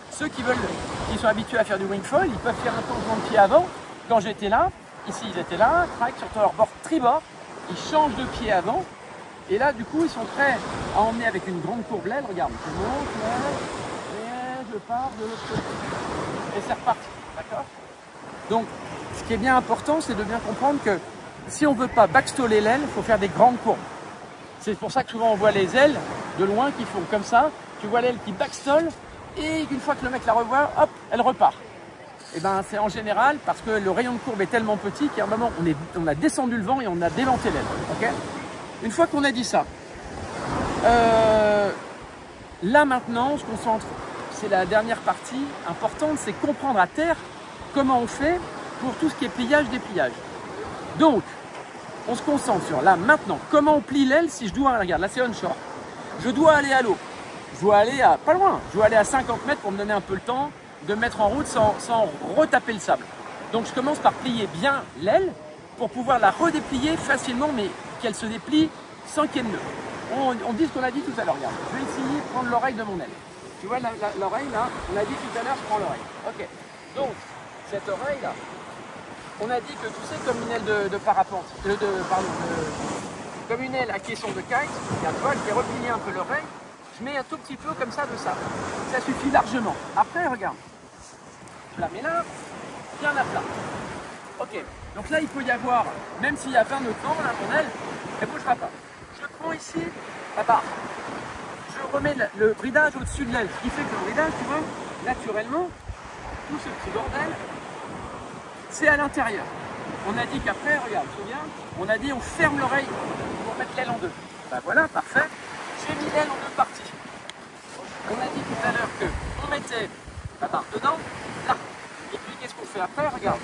Ceux qui sont habitués à faire du wing foil, ils peuvent faire un changement de pied avant. Quand j'étais là, ici ils étaient là, track sur leur bord tribord, ils changent de pied avant. Et là, du coup, ils sont prêts à emmener avec une grande courbe l'aile. Regarde, je monte l'aile et je pars de l'autre côté. Et c'est reparti, d'accord? Donc, ce qui est bien important, c'est de bien comprendre que si on ne veut pas backstoller l'aile, il faut faire des grandes courbes. C'est pour ça que souvent on voit les ailes de loin qui font comme ça. Tu vois l'aile qui backstole et une fois que le mec la revoit, hop, elle repart. Et ben c'est en général parce que le rayon de courbe est tellement petit qu'à un moment on a descendu le vent et on a déventé l'aile. Okay, une fois qu'on a dit ça, là maintenant on se concentre, c'est la dernière partie importante, c'est comprendre à terre comment on fait pour tout ce qui est pliage, dépliage. Donc, on se concentre sur là maintenant, comment on plie l'aile si je dois, regarde, là c'est onshore, je dois aller à l'eau, je dois aller à, pas loin, je dois aller à 50 mètres pour me donner un peu le temps de me mettre en route sans retaper le sable. Donc je commence par plier bien l'aile pour pouvoir la redéplier facilement, mais qu'elle se déplie sans qu'il y ait de nœud. On dit ce qu'on a dit tout à l'heure, regarde, je vais essayer de prendre l'oreille de mon aile. Tu vois l'oreille là, on a dit tout à l'heure, je prends l'oreille. Ok, donc cette oreille là, on a dit que tu sais, comme une aile de parapente, comme une aile à caisson de kite, regarde, tu vois, je vais replier un peu l'oreille, je mets un tout petit peu comme ça de sable. Ça suffit largement. Après, regarde, je la mets là, bien à plat. Ok, donc là, il peut y avoir, même s'il y a 20 nœuds de vent, là, mon aile, elle ne bougera pas. Je prends ici, la barre. Je remets le bridage au-dessus de l'aile, ce qui fait que le bridage, tu vois, naturellement, tout ce petit bordel, c'est à l'intérieur. On a dit qu'après, regarde, tu te souviens, on a dit on ferme l'oreille pour mettre l'aile en deux. Ben voilà, parfait. J'ai mis l'aile en deux parties. On a dit tout à l'heure qu'on mettait la barre dedans, là. Et puis qu'est-ce qu'on fait après? Regarde,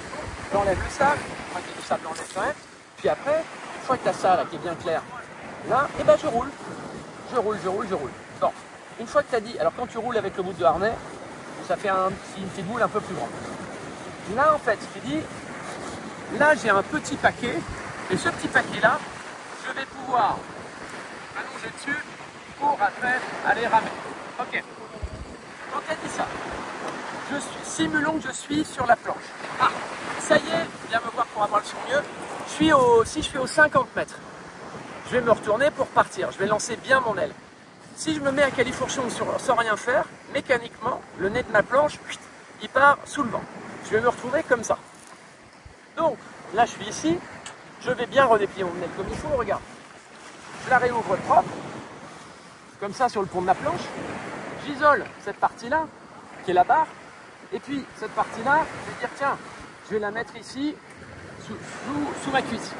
j'enlève le sable, enfin qu'il y a du sable, l'enlève quand même. Puis après, une fois que tu as ça là qui est bien clair, là, et ben je roule. Je roule. Bon, une fois que tu as dit, alors quand tu roules avec le bout de harnais, ça fait une petite boule un peu plus grande. Là, en fait, je te dis, là, j'ai un petit paquet, et ce petit paquet-là, je vais pouvoir allonger dessus pour après aller ramer. Ok. Quand tu as dit ça, simulons que je suis sur la planche. Ah, ça y est, viens me voir pour avoir le son mieux. Si je suis aux 50 mètres, je vais me retourner pour partir. Je vais lancer bien mon aile. Si je me mets à califourchon sans rien faire, mécaniquement, le nez de ma planche, il part sous le vent. Je vais me retrouver comme ça. Donc, là, je suis ici. Je vais bien redéplier mon nez comme il faut, regarde. Je la réouvre propre, comme ça sur le pont de ma planche. J'isole cette partie-là, qui est la barre. Et puis, cette partie-là, je vais dire, tiens, je vais la mettre ici, sous ma cuisse.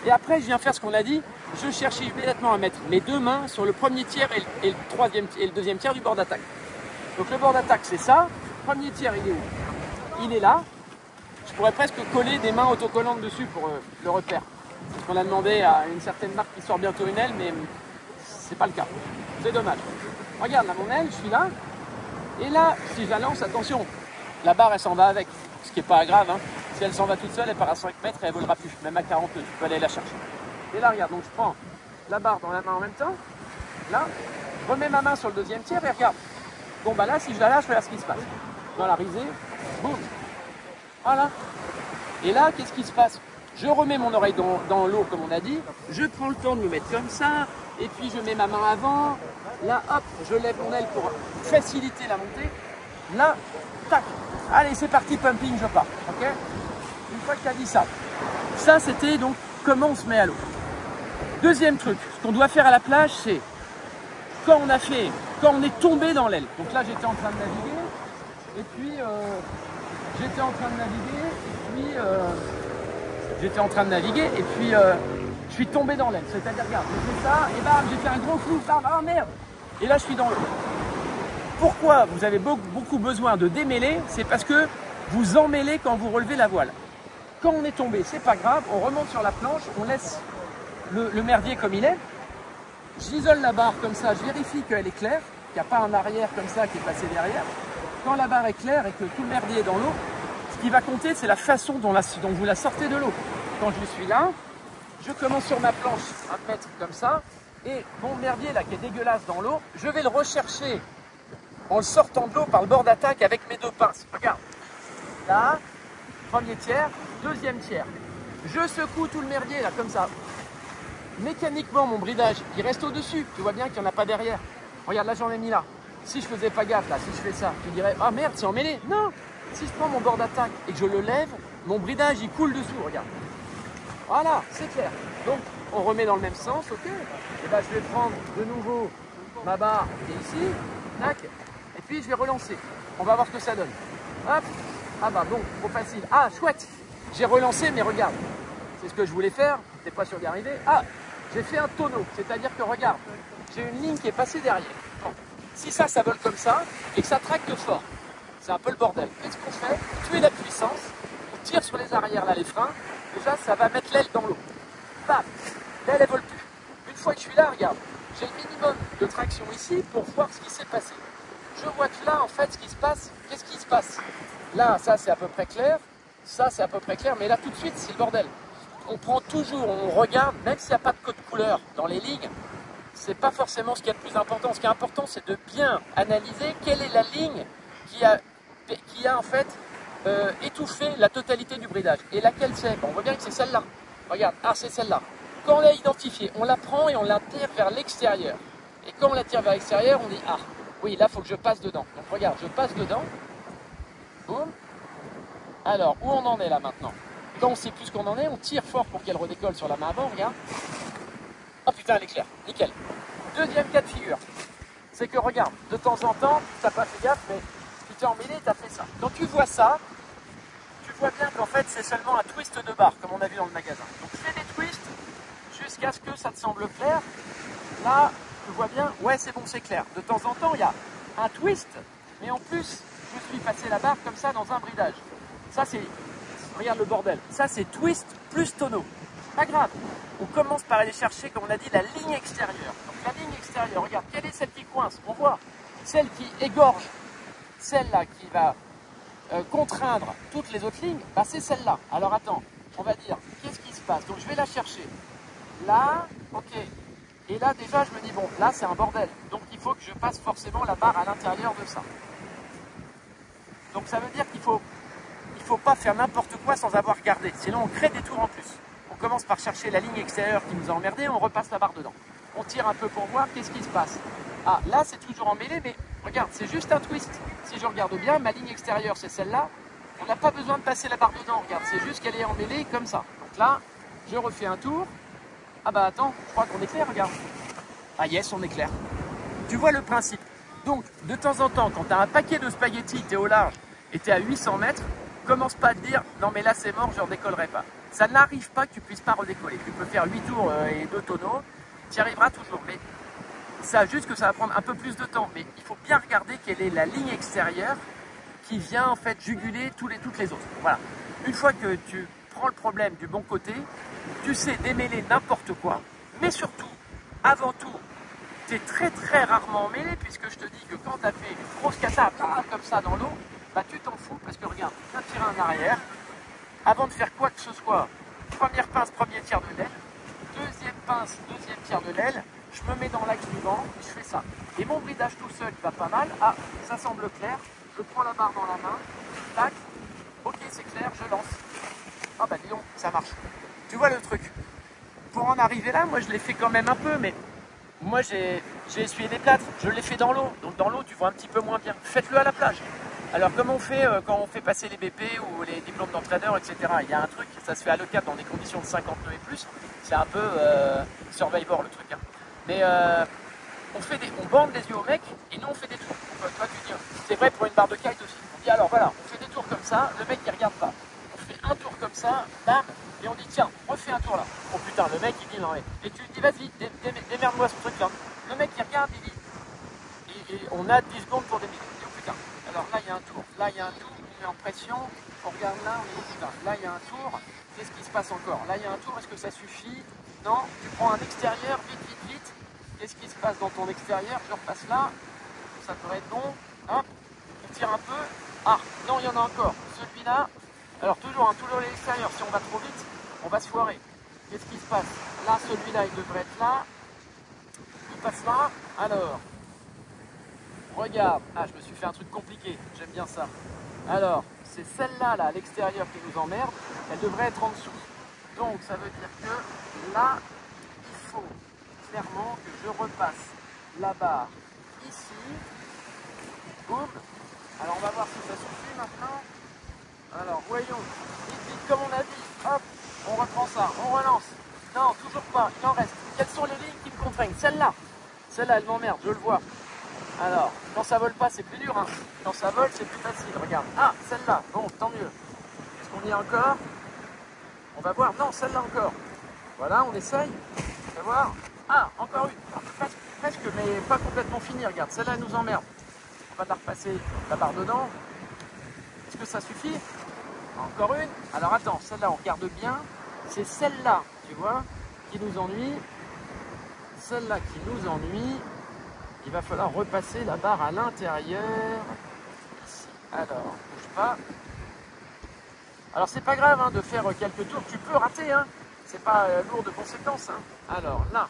Et après, je viens faire ce qu'on a dit. Je cherche immédiatement à mettre mes deux mains sur le premier tiers et le deuxième tiers du bord d'attaque. Donc le bord d'attaque, c'est ça. Le premier tiers, il est où? Il est là. Je pourrais presque coller des mains autocollantes dessus pour le repère. Parce qu'on a demandé à une certaine marque qui sort bientôt une aile, mais c'est pas le cas. C'est dommage. Regarde là mon aile, je suis là. Et là, si je la lance, attention, la barre elle s'en va avec. Ce qui n'est pas grave. Hein. Si elle s'en va toute seule, elle part à 5 mètres et elle ne volera plus. Même à 40 nœuds, tu peux aller la chercher. Et là, regarde, donc je prends la barre dans la main en même temps. Là, je remets ma main sur le deuxième tiers et regarde. Bon, bah là, si je la lâche, regarde ce qui se passe. Dans la risée, boum. Voilà. Et là, qu'est-ce qui se passe? Je remets mon oreille dans l'eau, comme on a dit. Je prends le temps de me mettre comme ça. Et puis, je mets ma main avant. Là, hop, je lève mon aile pour faciliter la montée. Là, tac. Allez, c'est parti, pumping, je pars. Ok? Une fois que tu as dit ça. Ça, c'était donc comment on se met à l'eau. Deuxième truc, ce qu'on doit faire à la plage, c'est quand on est tombé dans l'aile. Donc là, j'étais en train de naviguer. Et puis, je suis tombé dans l'aile. C'est-à-dire, regarde, j'ai fait ça, et bam, j'ai fait un gros flou, bam, ah merde. Et là, je suis dans l'eau. Pourquoi vous avez beaucoup besoin de démêler? C'est parce que vous emmêlez quand vous relevez la voile. Quand on est tombé, c'est pas grave, on remonte sur la planche, on laisse le merdier comme il est. J'isole la barre comme ça, je vérifie qu'elle est claire, qu'il n'y a pas un arrière comme ça qui est passé derrière. Quand la barre est claire et que tout le merdier est dans l'eau, ce qui va compter, c'est la façon dont vous la sortez de l'eau. Quand je suis là, je commence sur ma planche à me mettre comme ça, et mon merdier là qui est dégueulasse dans l'eau, je vais le rechercher en le sortant de l'eau par le bord d'attaque avec mes deux pinces. Regarde, là, premier tiers, deuxième tiers. Je secoue tout le merdier là comme ça. Mécaniquement, mon bridage, il reste au-dessus. Tu vois bien qu'il n'y en a pas derrière. Regarde, là, j'en ai mis là. Si je faisais pas gaffe, là, si je fais ça, tu dirais, ah merde, c'est emmêlé. Non, si je prends mon bord d'attaque et que je le lève, mon bridage, il coule dessous, regarde. Voilà, c'est clair. Donc, on remet dans le même sens, ok. Et ben, je vais prendre de nouveau ma barre qui est ici, tac, et puis je vais relancer. On va voir ce que ça donne. Hop, ah bah bon, trop facile. Ah, chouette, j'ai relancé, mais regarde, c'est ce que je voulais faire, j'étais pas sûr d'y arriver. Ah, j'ai fait un tonneau, c'est-à-dire que regarde, j'ai une ligne qui est passée derrière. Bon. Si ça vole comme ça, et que ça tracte fort, c'est un peu le bordel. Qu'est-ce qu'on fait? Tu es la puissance, on tire sur les arrières, là, les freins, déjà, ça va mettre l'aile dans l'eau. Bam, l'aile, elle vole plus. Une fois que je suis là, regarde, j'ai le minimum de traction ici pour voir ce qui s'est passé. Je vois que là, en fait, ce qui se passe, qu'est-ce qui se passe? Là, ça, c'est à peu près clair, ça, c'est à peu près clair, mais là, tout de suite, c'est le bordel. On prend toujours, on regarde, même s'il n'y a pas de code couleur dans les lignes, c'est pas forcément ce qui est le plus important. Ce qui est important, c'est de bien analyser quelle est la ligne qui a en fait étouffé la totalité du bridage. Et laquelle c'est? Bon, on voit bien que c'est celle-là. Regarde, ah, c'est celle-là. Quand on l'a identifiée, on la prend et on la tire vers l'extérieur. Et quand on la tire vers l'extérieur, on dit, ah, oui, là, il faut que je passe dedans. Donc regarde, je passe dedans. Boum. Alors, où on en est là maintenant? Quand on ne sait plus ce qu'on en est, on tire fort pour qu'elle redécolle sur la main avant, regarde. Oh putain, elle est claire, nickel. Deuxième cas de figure, c'est que regarde, de temps en temps, tu n'as pas fait gaffe, mais tu t'es emmêlé et tu as fait ça. Quand tu vois ça, tu vois bien qu'en fait, c'est seulement un twist de barre, comme on a vu dans le magasin. Donc fais des twists jusqu'à ce que ça te semble clair. Là, tu vois bien, ouais, c'est bon, c'est clair. De temps en temps, il y a un twist, mais en plus, je suis passé la barre comme ça dans un bridage. Ça, c'est... Regarde le bordel. Ça, c'est twist plus tonneau. Pas grave. On commence par aller chercher, comme on a dit, la ligne extérieure. Donc la ligne extérieure, regarde, quelle est celle qui coince? On voit celle qui égorge, celle-là qui va contraindre toutes les autres lignes, bah, c'est celle-là. Alors attends, on va dire, qu'est-ce qui se passe? Donc je vais la chercher. Là, ok. Et là, déjà, je me dis, bon, là, c'est un bordel. Donc il faut que je passe forcément la barre à l'intérieur de ça. Donc ça veut dire qu'il faut pas faire n'importe quoi sans avoir regardé. Sinon, on crée des tours en plus. On commence par chercher la ligne extérieure qui nous a emmerdé, on repasse la barre dedans. On tire un peu pour voir qu'est-ce qui se passe. Ah, là c'est toujours emmêlé, mais regarde, c'est juste un twist. Si je regarde bien, ma ligne extérieure c'est celle-là. On n'a pas besoin de passer la barre dedans, regarde, c'est juste qu'elle est emmêlée comme ça. Donc là, je refais un tour. Ah bah attends, je crois qu'on est clair, regarde. Ah yes, on est clair. Tu vois le principe. Donc, de temps en temps, quand tu as un paquet de spaghettis, tu es au large et tu es à 800 mètres, commence pas à te dire « Non mais là c'est mort, je ne redécollerai pas ». Ça n'arrive pas que tu puisses pas redécoller. Tu peux faire 8 tours et 2 tonneaux, tu y arriveras toujours. Mais ça, juste que ça va prendre un peu plus de temps. Mais il faut bien regarder quelle est la ligne extérieure qui vient en fait juguler toutes les autres. Voilà. Une fois que tu prends le problème du bon côté, tu sais démêler n'importe quoi, mais surtout, avant tout, tu es très rarement emmêlé, puisque je te dis que quand tu as fait une grosse cata comme ça dans l'eau, bah tu t'en fous, parce que regarde, tu as tiré en arrière, avant de faire quoi que ce soit, première pince, premier tiers de l'aile, deuxième pince, deuxième tiers de l'aile, je me mets dans l'axe du vent, et je fais ça. Et mon bridage tout seul va pas mal, ah, ça semble clair, je prends la barre dans la main, tac, ok c'est clair, je lance. Ah bah dis donc, ça marche. Tu vois le truc. Pour en arriver là, moi je l'ai fait quand même un peu, mais moi j'ai essuyé des plâtres, je l'ai fait dans l'eau. Donc dans l'eau, tu vois un petit peu moins bien. Faites-le à la plage. Alors comme on fait quand on fait passer les BP ou les diplômes d'entraîneur, etc. Il y a un truc, ça se fait à l'ECAP dans des conditions de 50 nœuds et plus. C'est un peu Survivor le truc. Hein. Mais on bande les yeux au mec et nous on fait des tours. Toi tu dis, c'est vrai pour une barre de kite aussi. On dit alors voilà, on fait des tours comme ça, le mec il regarde pas. On fait un tour comme ça, bam, et on dit tiens, refais un tour là. Oh putain, le mec il dit non mais. Et tu lui dis vas-y, démerde-moi ce truc là. Le mec il regarde, il dit. Et on a 10 secondes pour démêler. Oh putain, alors là il y a un tour, là il y a un tour, on met en pression, on regarde là, on dit putain, là il y a un tour, qu'est-ce qui se passe encore? Là il y a un tour, est-ce que ça suffit? Non, tu prends un extérieur, vite. Qu'est-ce qui se passe dans ton extérieur? Je repasse là, ça devrait être bon. Hop, on tire un peu. Ah, non, il y en a encore. Celui-là, alors toujours l'extérieur, si on va trop vite, on va se foirer. Qu'est-ce qui se passe? Là, celui-là, il devrait être là. Il passe là. Alors, regarde. Ah, je me suis fait un truc compliqué. J'aime bien ça. Alors, c'est celle-là, là, à l'extérieur qui nous emmerde. Elle devrait être en dessous. Donc, ça veut dire que là, il faut clairement que je repasse la barre ici. Boum. Alors, on va voir si ça suffit maintenant. Alors, voyons. Vite, comme on a dit. Hop, on reprend ça. On relance. Non, toujours pas. Il en reste. Quelles sont les lignes qui me contraignent? Celle-là. Celle-là, elle m'emmerde. Je le vois. Alors, quand ça vole pas, c'est plus dur. Hein. Quand ça vole, c'est plus facile. Regarde. Ah, celle-là. Bon, tant mieux. Est-ce qu'on y est encore? On va voir. Non, celle-là encore. Voilà, on essaye. On va voir. Ah, encore une. Presque, mais pas complètement fini. Regarde, celle-là, elle nous emmerde. On va la repasser la barre dedans. Est-ce que ça suffit? Encore une. Alors attends, celle-là, on regarde bien. C'est celle-là, tu vois, qui nous ennuie. Celle-là qui nous ennuie. Il va falloir repasser la barre à l'intérieur. Ici. Alors, bouge pas. Alors, c'est pas grave hein, de faire quelques tours. Tu peux rater, hein. C'est pas lourd de conséquences. Hein. Alors, là.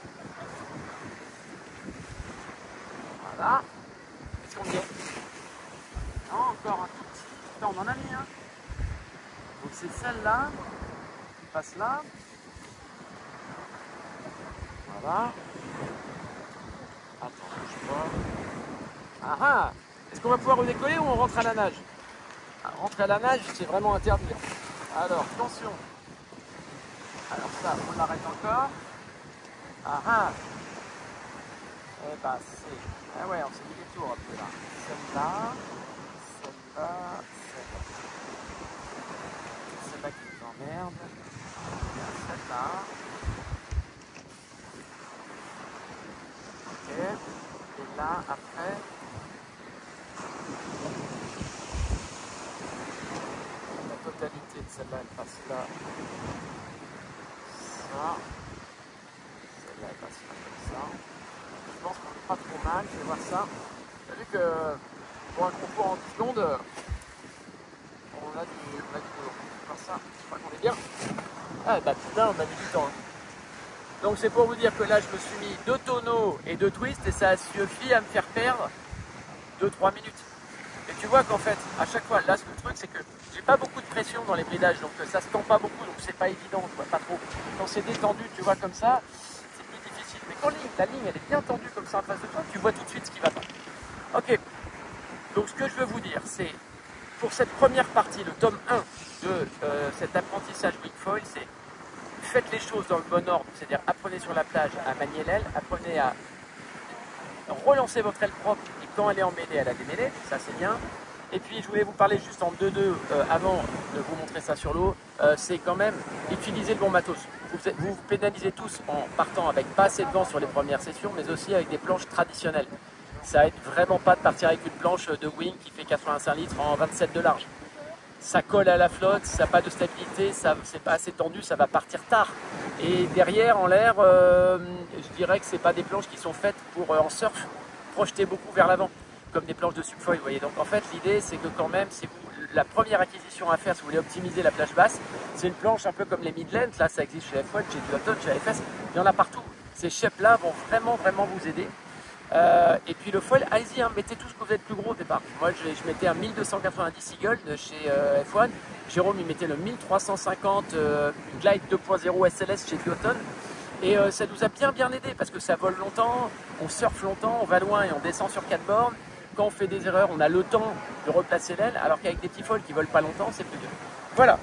Voilà. Est-ce qu'on y est? Non, encore un tout petit. Putain, on en a mis, hein. Donc, c'est celle-là qui passe là. Voilà. Attends, je vois. Ah ah! Est-ce qu'on va pouvoir redécoller ou on rentre à la nage? Rentrer à la nage, c'est vraiment interdit. Alors, attention. Alors ça, on l'arrête encore. Ah ah! Eh ben, c'est... Ah ouais, on s'est mis des tours un peu là. Celle-là, celle-là, celle-là. Celle-là qui nous emmerde. Celle-là. Ok. Et là, après... La totalité de celle-là, elle passe là. Ça. Celle-là, elle passe là comme ça. Je pense qu'on n'est pas trop mal, je vais voir ça. T'as vu que pour un concours en 10 secondes, on a du boulot. On va voir ça, je crois qu'on est bien. Ah bah putain, on a mis du temps. Hein. Donc c'est pour vous dire que là, je me suis mis 2 tonneaux et 2 twists et ça a suffi à me faire perdre 2-3 minutes. Et tu vois qu'en fait, à chaque fois, là, le truc, c'est que j'ai pas beaucoup de pression dans les bridages, donc ça se tend pas beaucoup, donc c'est pas évident, tu vois, pas trop. Quand c'est détendu, tu vois, comme ça, c'est plus difficile. Mais quand la ligne elle est bien tendue comme ça en face de toi, tu vois tout de suite ce qui va pas. Ok, donc ce que je veux vous dire, c'est pour cette première partie, le tome 1 de cet apprentissage wingfoil, c'est faites les choses dans le bon ordre, c'est-à-dire apprenez sur la plage à manier l'aile, apprenez à relancer votre aile propre et quand elle est emmêlée, elle a démêlé, ça c'est bien. Et puis je voulais vous parler juste en 2-2 avant de vous montrer ça sur l'eau, c'est quand même utiliser le bon matos. Vous vous pénalisez tous en partant avec pas assez de vent sur les premières sessions, mais aussi avec des planches traditionnelles. Ça aide vraiment pas de partir avec une planche de wing qui fait 85 litres en 27 de large. Ça colle à la flotte, ça n'a pas de stabilité, c'est pas assez tendu, ça va partir tard. Et derrière, en l'air, je dirais que c'est pas des planches qui sont faites pour, en surf, projeter beaucoup vers l'avant, comme des planches de subfoil, vous voyez. Donc en fait, l'idée, c'est que quand même, c'est la première acquisition à faire si vous voulez optimiser la plage basse, c'est une planche un peu comme les Midlands, là ça existe chez F1, chez Dualton, chez AFS, il y en a partout. Ces shapes-là vont vraiment vous aider. Et puis le foil, allez-y, hein, mettez tout ce que vous êtes plus gros au départ. Moi je mettais un 1290 Eagle de chez F1, Jérôme il mettait le 1350 Glide 2.0 SLS chez Dualton. Et ça nous a bien aidé parce que ça vole longtemps, on surfe longtemps, on va loin et on descend sur 4 bornes. Quand on fait des erreurs, on a le temps de replacer l'aile, alors qu'avec des petits foils qui ne volent pas longtemps, c'est plus dur. Voilà.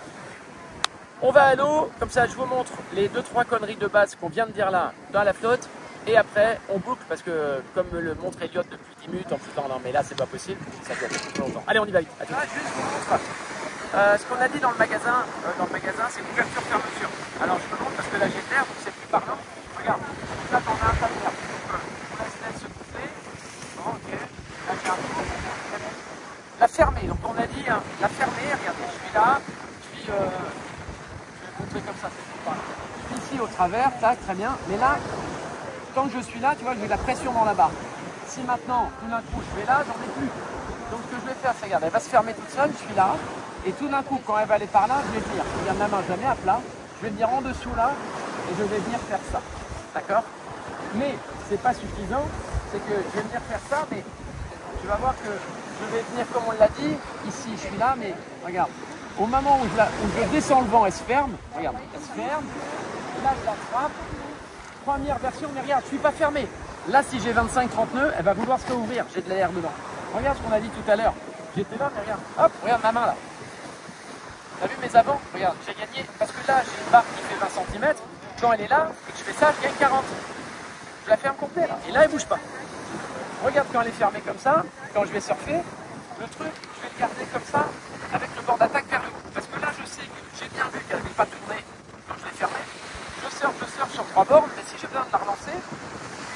On va à l'eau, comme ça je vous montre les 2-3 conneries de base qu'on vient de dire là dans la flotte. Et après, on boucle parce que, comme me le montre Elliot depuis 10 minutes en foutant, non mais là c'est pas possible, ça doit être plus longtemps. Allez, on y va vite. Là, juste je vous montre ce qu'on a dit dans le magasin, c'est ouverture-fermeture. Alors je me montre parce que là j'ai de l'air, donc c'est plus parlant. Regarde, là t'en as un tas de l'air. On laisse l'aile se gonfler. Bon, ok. Là j'ai un trou. La fermer, donc on a dit, hein, la fermer, regardez, je suis là, je vais montrer comme ça, c'est plus parlant. Je suis ici au travers, tac, très bien, mais là, quand je suis là, tu vois, j'ai de la pression dans la barre. Si maintenant, tout d'un coup, je vais là, j'en ai plus. Donc ce que je vais faire, c'est, regarde, elle va se fermer toute seule, je suis là, et tout d'un coup, quand elle va aller par là, je vais venir, regarde ma main, je la mets à plat, je vais venir en dessous là, et je vais venir faire ça. D'accord? Mais c'est pas suffisant, c'est que je vais venir faire ça, mais tu vas voir que je vais venir, comme on l'a dit, ici, je suis là, mais regarde, au moment où je descends le vent, elle se ferme, regarde, elle se ferme, et là, je l'attrape. Première version, mais regarde, je ne suis pas fermé. Là, si j'ai 25-30 nœuds, elle va vouloir se réouvrir. J'ai de l'air dedans. Regarde ce qu'on a dit tout à l'heure. J'étais là, mais regarde. Hop, regarde ma main là. T'as vu mes avants? Regarde, j'ai gagné. Parce que là, j'ai une barre qui fait 20 cm. Quand elle est là et que je fais ça, je gagne 40. Je la ferme complet là. Et là, elle ne bouge pas. Regarde quand elle est fermée comme ça. Quand je vais surfer, le truc, je vais le garder comme ça avec le bord d'attaque vers le haut. Parce que là, je sais que j'ai bien vu qu'elle ne va pas tourner quand je l'ai fermée. Je surfe sur 3 bornes, mais si j'ai besoin de la relancer,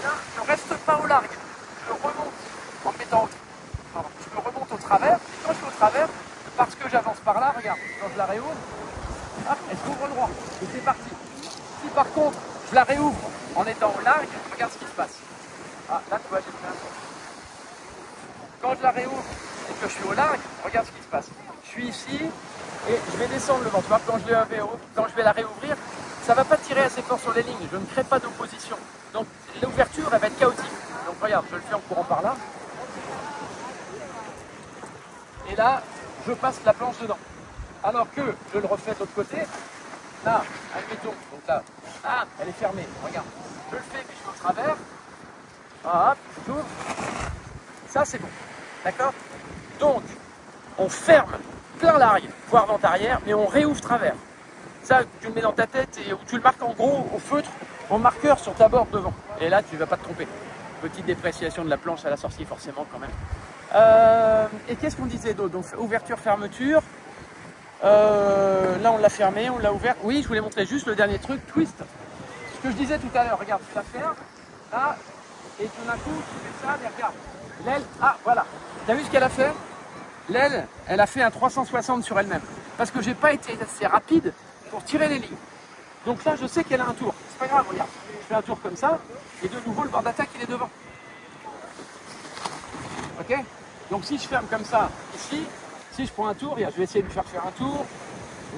là, je ne reste pas au large. Je remonte en mettant je me remonte au travers, et quand je suis au travers, parce que j'avance par là, regarde, quand je la réouvre, hop, elle s'ouvre droit, et c'est parti. Si par contre, je la réouvre en étant au large, regarde ce qui se passe. Ah, là, tu vois, j'ai fait un tour. Quand je la réouvre et que je suis au large, regarde ce qui se passe. Je suis ici, et je vais descendre le vent. Tu vois, quand je vais la réouvrir, ça ne va pas tirer assez fort sur les lignes, je ne crée pas d'opposition. Donc l'ouverture, elle va être chaotique. Donc regarde, je le fais en courant par là. Et là, je passe la planche dedans. Alors que je le refais de l'autre côté, là, admettons, donc là, ah, elle est fermée, regarde. Je le fais, puis je suis au travers. Hop, j'ouvre. Ça, c'est bon. D'accord? Donc, on ferme plein largue, voire vent arrière, mais on réouvre travers. Ça, tu le mets dans ta tête et tu le marques en gros au feutre, au marqueur sur ta borde devant. Et là, tu ne vas pas te tromper. Petite dépréciation de la planche à la sortie, forcément, quand même. Et qu'est-ce qu'on disait d'autre? Donc, ouverture, fermeture. Là, on l'a fermé, on l'a ouvert. Oui, je voulais montrer juste le dernier truc, twist. Ce que je disais tout à l'heure, regarde, tu la fermes, là, et tout d'un coup, tu fais ça, mais regarde. L'aile, ah, voilà. Tu as vu ce qu'elle a fait? L'aile, elle a fait un 360 sur elle-même. Parce que j'ai pas été assez rapide pour tirer les lignes. Donc là, je sais qu'elle a un tour. C'est pas grave, regarde. Je fais un tour comme ça, et de nouveau, le bord d'attaque, il est devant. Ok? Donc si je ferme comme ça, ici, si je prends un tour, je vais essayer de lui faire un tour.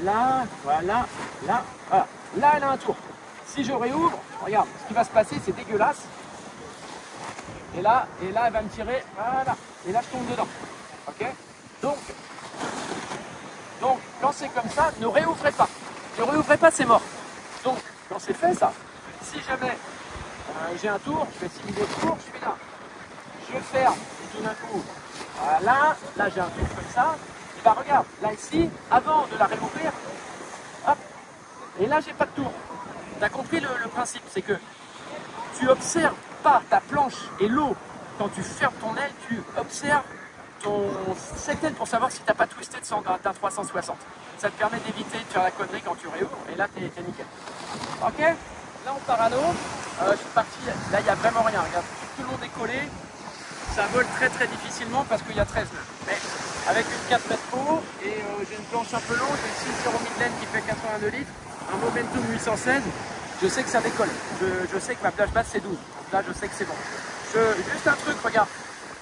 Là, voilà, là, voilà. Là, elle a un tour. Si je réouvre, regarde, ce qui va se passer, c'est dégueulasse. Et là, elle va me tirer, voilà. Et là, je tombe dedans. Ok? Donc, quand c'est comme ça, ne réouvrez pas. Ne réouvrez pas, c'est mort. Donc, quand c'est fait ça, si jamais on j'ai un tour, je fais simuler le tour, je suis là. Je ferme, et tout d'un coup, là j'ai un tour comme ça. Et bah regarde, là ici, avant de la réouvrir, hop, et là j'ai pas de tour. Tu as compris le principe, c'est que tu observes pas ta planche et l'eau. Quand tu fermes ton aile, tu observes cette aile pour savoir si tu n'as pas twisté d'un 360. Ça te permet d'éviter de faire la connerie quand tu réouvres, et là t'es nickel. Ok, là on part à l'eau. Je suis parti, là il n'y a vraiment rien, regarde, tout le monde est collé. Ça vole très très difficilement parce qu'il y a 13 nœuds. Mais avec une 4 mètres haut et j'ai une planche un peu longue, j'ai une 6 0 Midland qui fait 82 litres, un Momentum 816, je sais que ça décolle. Je sais que ma plage basse c'est 12. Donc là je sais que c'est bon. Juste un truc, regarde.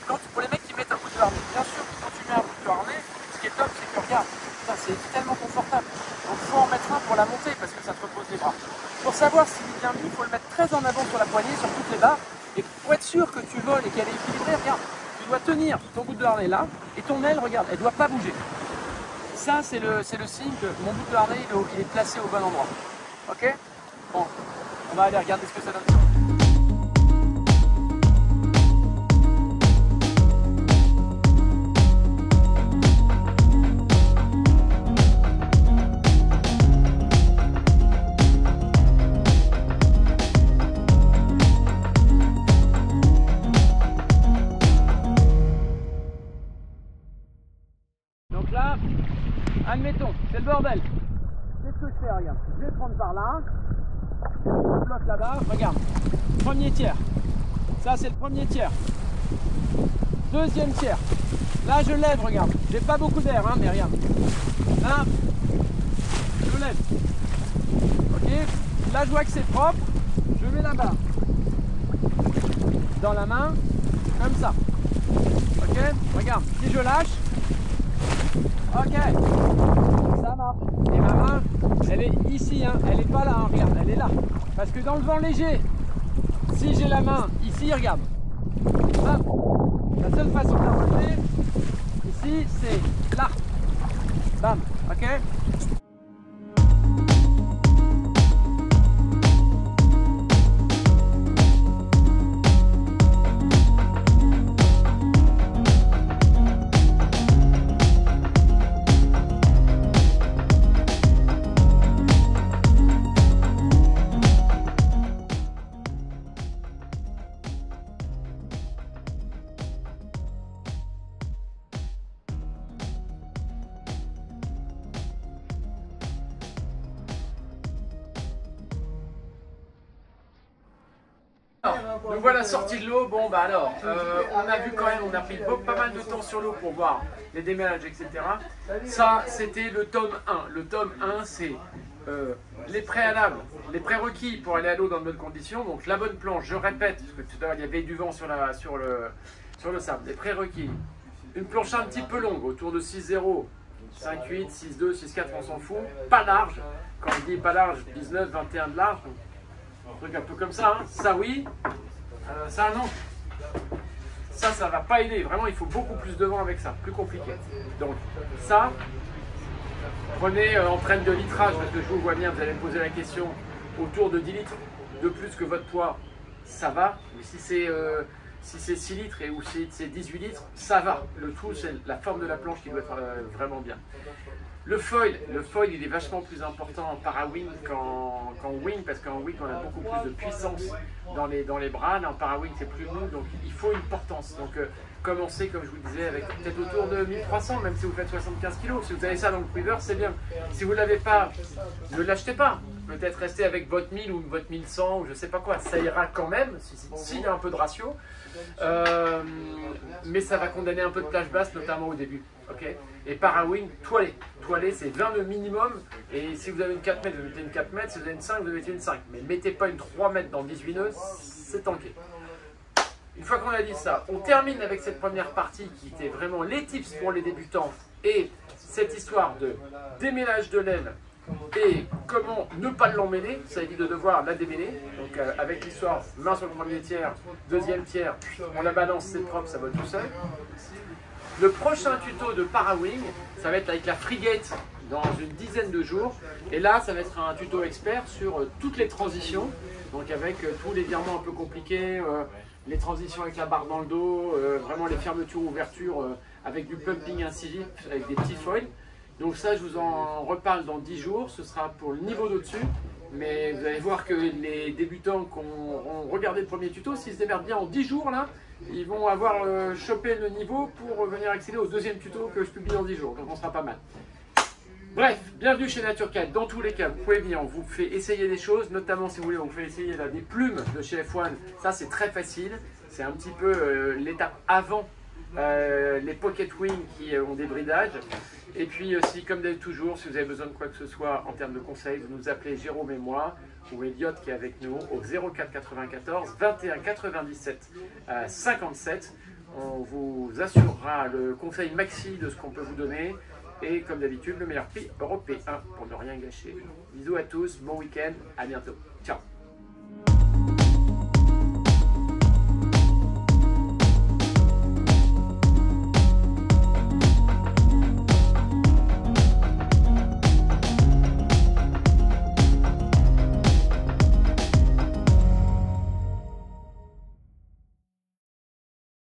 Pour les mecs qui mettent un bout de harnais, bien sûr que quand tu mets un bout de harnais, ce qui est top c'est que regarde, c'est tellement confortable. Donc il faut en mettre un pour la montée parce que ça te repose les bras. Pour savoir s'il est bien mis, il faut le mettre très en avant sur la poignée, sur toutes les barres. Et pour être sûr que tu voles et qu'elle est équilibrée, regarde, tu dois tenir ton bout de harnais là, et ton aile, regarde, elle ne doit pas bouger. Ça, c'est le signe que mon bout de harnais, il est placé au bon endroit. Ok? Bon, on va aller regarder ce que ça donne. Admettons, c'est le bordel. Qu'est-ce que je fais? Regarde, je vais prendre par là. Je bloque là-bas. Regarde, premier tiers. Ça, c'est le premier tiers. Deuxième tiers. Là, je lève, regarde. J'ai pas beaucoup d'air, hein, mais regarde. Là, je lève. Ok. Là, je vois que c'est propre. Je mets la barre dans la main, comme ça. Ok. Regarde, si je lâche. Ok, ça marche. Et ma main, elle est ici, hein. Elle n'est pas là, hein. Regarde, elle est là. Parce que dans le vent léger, si j'ai la main ici, regarde. Bam. La seule façon de la relever, ici, c'est là. Bam, ok. Donc voilà, sortie de l'eau. Bon bah alors, on a vu quand même, on a pris pas mal de temps sur l'eau pour voir les démêlages, etc. Ça, c'était le tome 1. Le tome 1, c'est les préalables, les prérequis pour aller à l'eau dans de bonnes conditions. Donc la bonne planche, je répète, parce que tout à l'heure il y avait du vent sur le sable. Les prérequis, une planche un petit peu longue, autour de 6,0, 5,8, 6,2, 6,4, on s'en fout. Pas large, quand je dis pas large, 19, 21 de large. Un truc un peu comme ça, hein. Ça oui, ça non. Ça va pas aider. Vraiment, il faut beaucoup plus de vent avec ça, plus compliqué. Donc ça, prenez empreinte de litrage, parce que je vous vois bien, vous allez me poser la question, autour de 10 litres de plus que votre poids, ça va. Mais si c'est 6 litres ou si c'est 18 litres, ça va. Le tout, c'est la forme de la planche qui doit être vraiment bien. Le foil, il est vachement plus important en para-wing qu'en wing, parce qu'en wing on a beaucoup plus de puissance dans les bras. Là, en para-wing c'est plus mou, donc il faut une portance. Donc commencez, comme je vous disais, avec peut-être autour de 1300, même si vous faites 75 kg. Si vous avez ça dans le quiver, c'est bien. Si vous ne l'avez pas, ne l'achetez pas. Peut-être rester avec votre 1000 ou votre 1100 ou je sais pas quoi, ça ira quand même, s'il y a un peu de ratio. Mais ça va condamner un peu de plage basse, notamment au début. Okay. Et para-wing, toilé. Toilé, c'est 20 nœuds minimum. Et si vous avez une 4 mètres, vous mettez une 4 mètres. Si vous avez une 5, vous mettez une 5. Mais mettez pas une 3 mètres dans 18 nœuds, c'est tanké. Une fois qu'on a dit ça, on termine avec cette première partie qui était vraiment les tips pour les débutants et cette histoire de démêlage de l'aile et comment ne pas l'emmêler, ça évite de devoir la démêler. Donc avec l'histoire, main sur le premier tiers, deuxième tiers, on la balance, c'est propre, ça vole tout seul. Le prochain tuto de para-wing, ça va être avec la frigate dans une dizaine de jours. Et là, ça va être un tuto expert sur toutes les transitions, donc avec tous les virements un peu compliqués, les transitions avec la barre dans le dos, vraiment les fermetures-ouvertures avec du pumping incisif, avec des petits foils. Donc ça, je vous en reparle dans 10 jours, ce sera pour le niveau d'au-dessus. Mais vous allez voir que les débutants qui ont regardé le premier tuto, s'ils se démerdent bien en 10 jours, là, ils vont avoir chopé le niveau pour venir accéder au deuxième tuto que je publie dans 10 jours. Donc on sera pas mal. Bref, bienvenue chez NatureCat. Dans tous les cas, vous pouvez venir, on vous fait essayer des choses, notamment si vous voulez, on vous fait essayer là, des plumes de chez F1. Ça, c'est très facile. C'est un petit peu l'étape avant les Pocket Wings qui ont des bridages. Et puis aussi, comme toujours, si vous avez besoin de quoi que ce soit en termes de conseils, vous nous appelez Jérôme et moi, ou Elliot qui est avec nous, au 04 94 21 97 57. On vous assurera le conseil maxi de ce qu'on peut vous donner. Et comme d'habitude, le meilleur prix européen pour ne rien gâcher. Bisous à tous, bon week-end, à bientôt. Ciao.